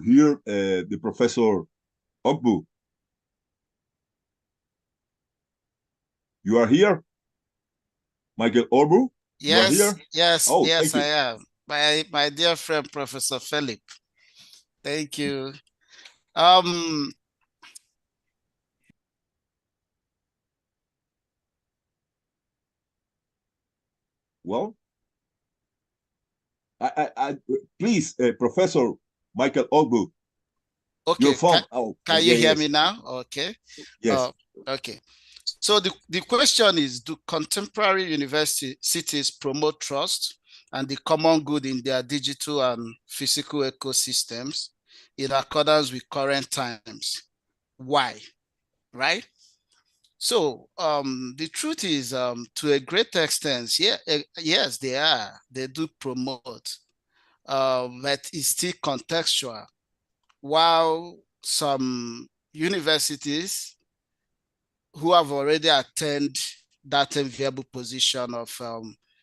hear the Professor Ogbu. You are here? Michael Orbu? You are Yes, here? yes, Oh, yes, thank you. I am. My dear friend, Professor Philip. Thank you. Well, please, Professor Michael Ogbu, your Okay, phone. Oh, can you yeah, hear me yes, now? Okay. yes. Okay. So the question is, do contemporary universities promote trust and the common good in their digital and physical ecosystems in accordance with current times? Why? Right? So the truth is, to a great extent, yes, they are. They do promote, but it's still contextual. While some universities who have already attained that enviable position of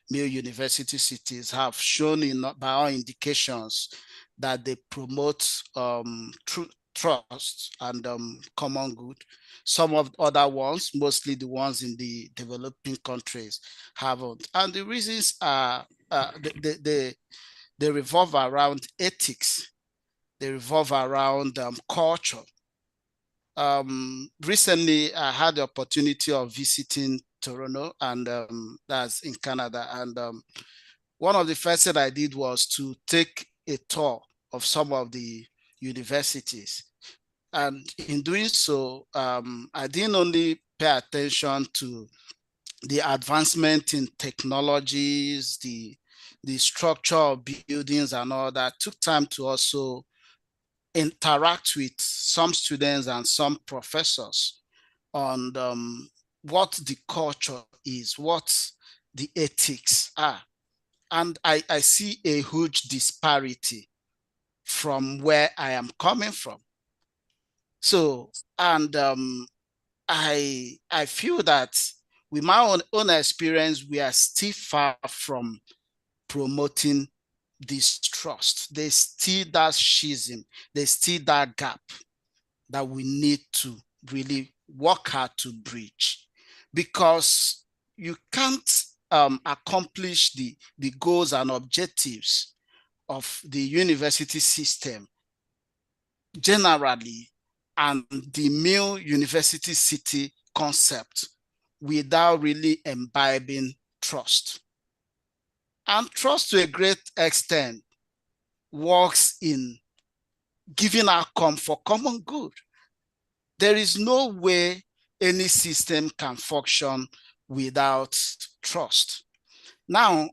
mill university cities have shown by all indications that they promote trust and common good. Some of the other ones, mostly the ones in the developing countries, haven't. And the reasons are they revolve around ethics. They revolve around culture. Recently, I had the opportunity of visiting Toronto, and that's in Canada. And one of the first things I did was to take a tour of some of the universities. And in doing so, I didn't only pay attention to the advancement in technologies, the structure of buildings and all that. Took time to also interact with some students and some professors on what the culture is, what the ethics are. And I see a huge disparity from where I am coming from. So, and I feel that with my own experience, we are still far from promoting this trust. There's still that schism, there's still that gap that we need to really work hard to bridge, because you can't accomplish the goals and objectives of the university system generally and the Mill University City concept without really imbibing trust. And trust to a great extent works in giving outcome for common good. There is no way any system can function without trust. Now,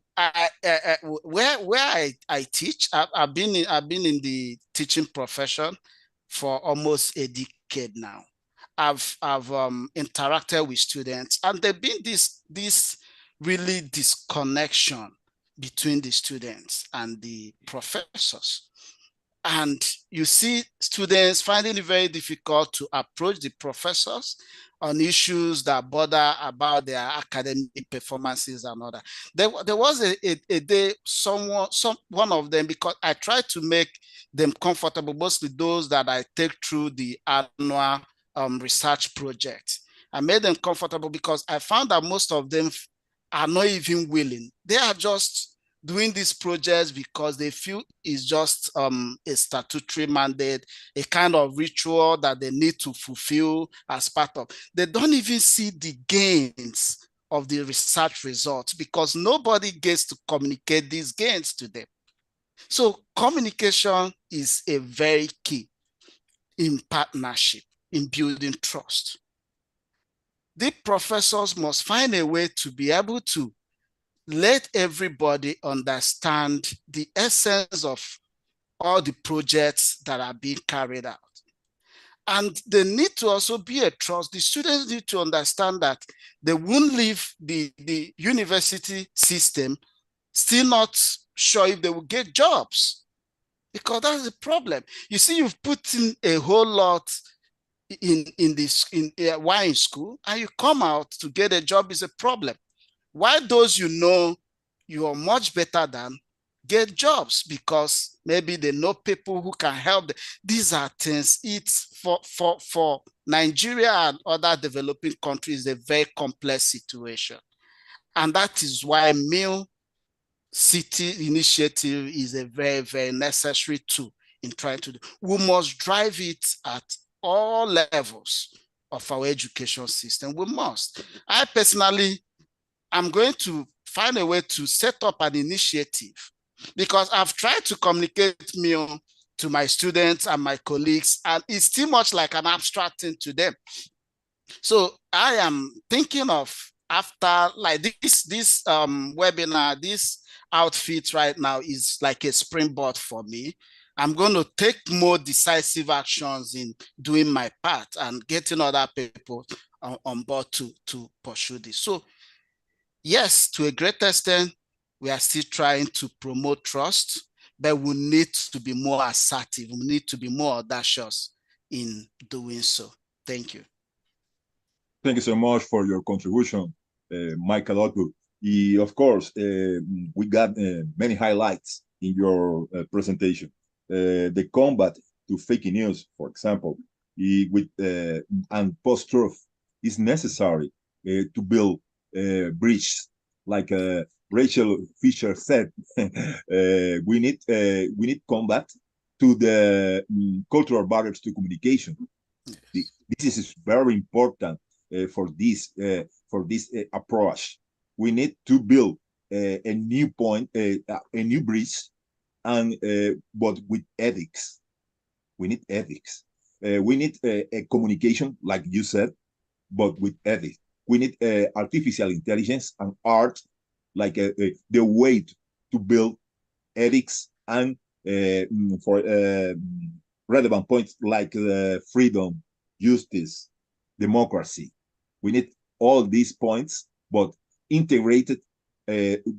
where I teach, I've been in the teaching profession for almost a decade now. I've interacted with students, and there's been this really disconnection between the students and the professors. And you see students finding it very difficult to approach the professors on issues that bother about their academic performances and all that. There was a day one of them, because I tried to make them comfortable, mostly those that I take through the annual research project. I made them comfortable because I found that most of them are not even willing. They are just doing these projects because they feel it's just a statutory mandate, a kind of ritual that they need to fulfill as part of. They don't even see the gains of the research results because nobody gets to communicate these gains to them. So communication is a very key in partnership, in building trust. The professors must find a way to be able to let everybody understand the essence of all the projects that are being carried out. And they need to also be a trust. The students need to understand that they won't leave the university system still not sure if they will get jobs, because that's the problem. You see, you've put in a whole lot while in school, and you come out to get a job is a problem. Why those you know you are much better than get jobs because maybe they know people who can help them. These are things. It's for Nigeria and other developing countries a very complex situation, and that is why Mill City Initiative is a very, very necessary tool in trying to do. We must drive it at all levels of our education system. We must. I personally, I'm going to find a way to set up an initiative because I've tried to communicate Mill to my students and my colleagues, and it's still much like an abstract thing to them. So I am thinking of, after like this webinar, this outfit right now is like a springboard for me. I'm going to take more decisive actions in doing my part and getting other people on board to pursue this. So yes, to a great extent, we are still trying to promote trust, but we need to be more assertive. We need to be more audacious in doing so. Thank you. Thank you so much for your contribution, Michael Otto. Of course, we got many highlights in your presentation. The combat to fake news, for example, with and post-truth is necessary to build bridges. Like Rachel Fisher said, we need combat to the cultural barriers to communication. This is very important for this approach. We need to build a new point, a new bridge, and but with ethics. We need ethics. We need a communication, like you said, but with ethics. We need artificial intelligence and art, like the way to build ethics and for relevant points like freedom, justice, democracy. We need all these points, but integrated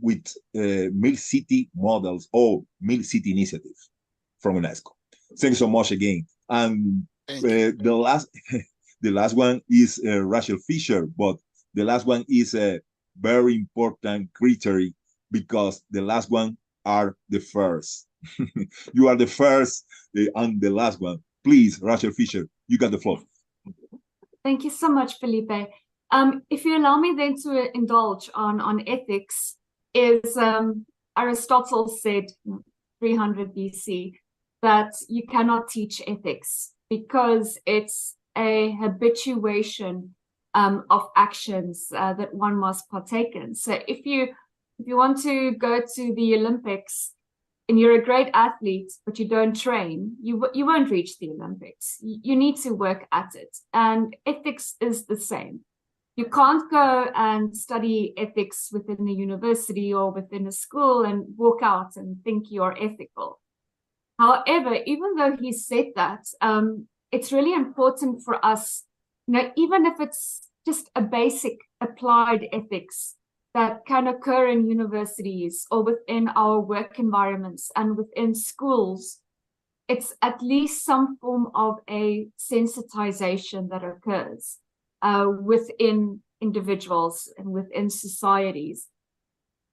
with Mill City models or Mill City initiatives from UNESCO. Thank you so much again. And the last one is Rachel Fisher, but the last one is a very important criteria because the last one are the first. You are the first and the last one. Please, Rachel Fisher, you got the floor. Thank you so much, Felipe. If you allow me then to indulge on ethics, is Aristotle said 300 BC, that you cannot teach ethics because it's a habituation of actions that one must partake in. So if you want to go to the Olympics and you're a great athlete, but you don't train, you won't reach the Olympics. You need to work at it. And ethics is the same. You can't go and study ethics within a university or within a school and walk out and think you're ethical. However, even though he said that, it's really important for us, even if it's just a basic applied ethics that can occur in universities or within our work environments and within schools, it's at least some form of a sensitization that occurs within individuals and within societies.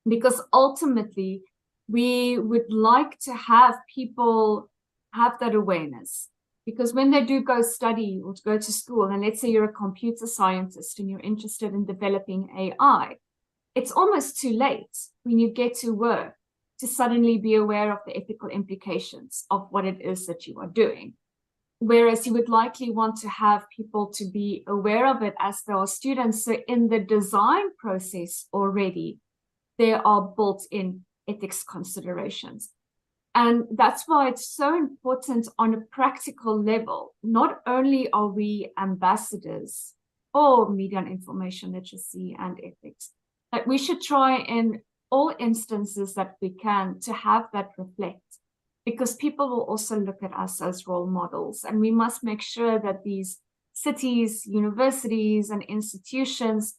Because ultimately, we would like to have people have that awareness. Because when they do go study or to go to school, and let's say you're a computer scientist and you're interested in developing AI, it's almost too late when you get to work to suddenly be aware of the ethical implications of what it is that you are doing. Whereas you would likely want to have people to be aware of it as they are students. So in the design process already, there are built-in ethics considerations. And that's why it's so important on a practical level. Not only are we ambassadors for media and information literacy and ethics, but we should try in all instances that we can to have that reflect, because people will also look at us as role models. And we must make sure that these cities, universities, and institutions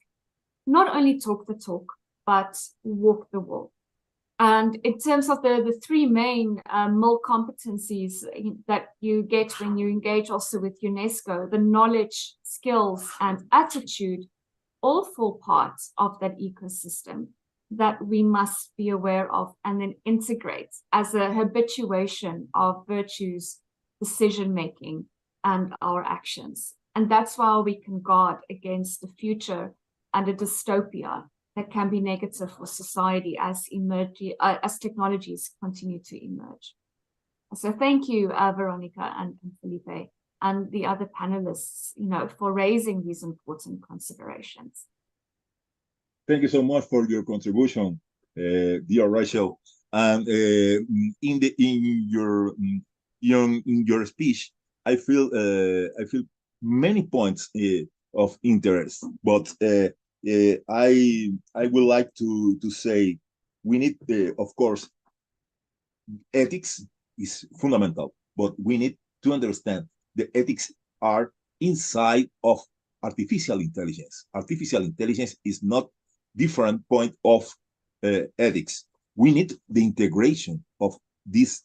not only talk the talk, but walk the walk. And in terms of the three main MIL competencies that you get when you engage also with UNESCO, the knowledge, skills, and attitude all fall parts of that ecosystem that we must be aware of and then integrate as a habituation of virtues, decision-making, and our actions. And that's why we can guard against the future and a dystopia that can be negative for society as technologies continue to emerge. So thank you, Veronica and Felipe, and the other panelists, for raising these important considerations. Thank you so much for your contribution, dear Rachel. And in your speech, I feel many points of interest, but I would like to say we need, of course, ethics is fundamental, but we need to understand the ethics are inside of artificial intelligence. Artificial intelligence is not different point of ethics. We need the integration of these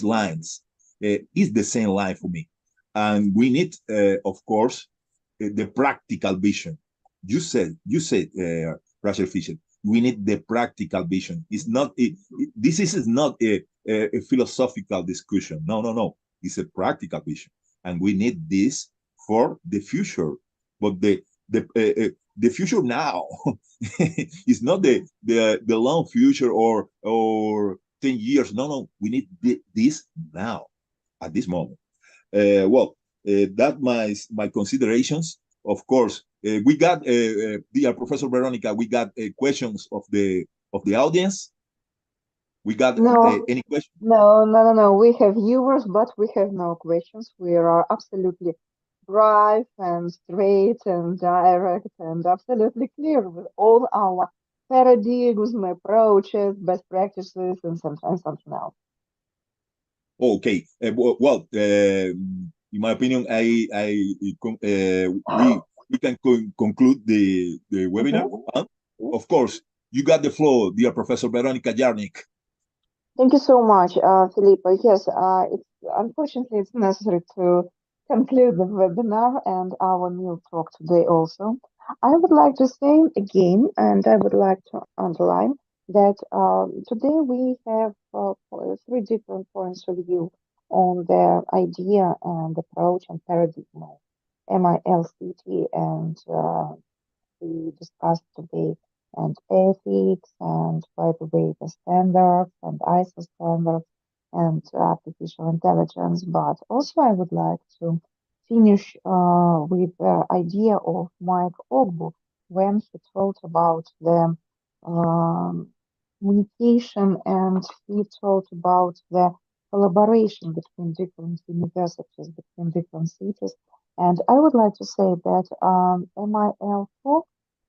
lines. Is the same line for me, and we need, of course, the practical vision. You said, Rachel Fisher, we need the practical vision. It's not this is not a philosophical discussion. No. It's a practical vision, and we need this for the future. But the future now is not the long future or 10 years. No. We need this now, at this moment. That my considerations. Of course, we got dear Professor Veronica. We got questions of the audience. We got any questions? No. We have viewers, but we have no questions. We are absolutely bright and straight and direct and absolutely clear with all our paradigms, approaches, best practices, and sometimes something else. Okay. In my opinion, we can conclude the webinar. Of course, you got the floor, dear Professor Veronica Jarnik. Thank you so much, Felipe. Yes, unfortunately it's necessary to conclude the webinar and our MIL talk today also. I would like to say again, and I would like to underline that today we have three different points of view on the idea and approach and paradigm of MILCT, and we discussed today and ethics, and by the way the standards and ISO standards and artificial intelligence. But also I would like to finish with the idea of Mike Ogbu when he told about the um, communication, and he told about the collaboration between different universities, between different cities. And I would like to say that MIL4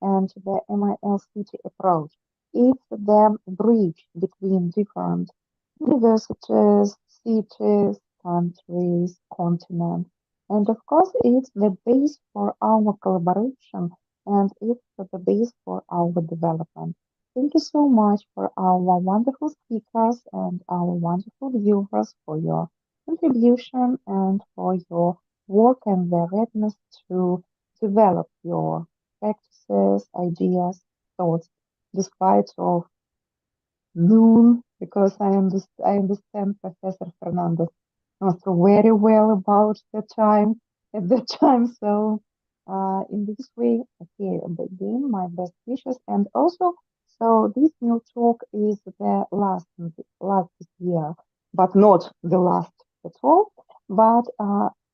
and the MIL city approach is the bridge between different universities, cities, countries, continents. And of course, it's the base for our collaboration and it's the base for our development. Thank you so much for our wonderful speakers and our wonderful viewers for your contribution and for your work and the readiness to develop your practices, ideas, thoughts, despite of noon, because I understand Professor Fernandez not very well about the time at that time. So in this way, okay, again, my best wishes. And also, so this new talk is the last this year, but not the last at all. But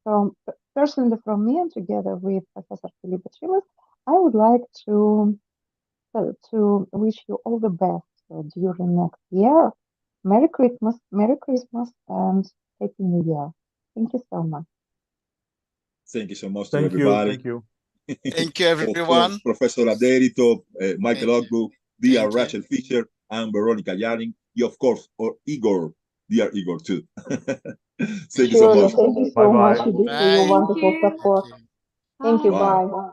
from personally from me and together with Professor Felipe Chiles, I would like to wish you all the best during next year. Merry Christmas, and Happy New Year. Thank you so much. Thank you so much to Thank you. everybody. Thank you. Thank you, everyone. Professor Aderito, Michael Ogbu, dear Thank you. Rachel Fisher, and Veronica Yaring, and of course, or Igor, dear Igor too. Thank you so Surely, much. thank you so Bye-bye. much, Edith, for your Bye. wonderful Thank you. support. Thank you. Thank you. Bye. Bye.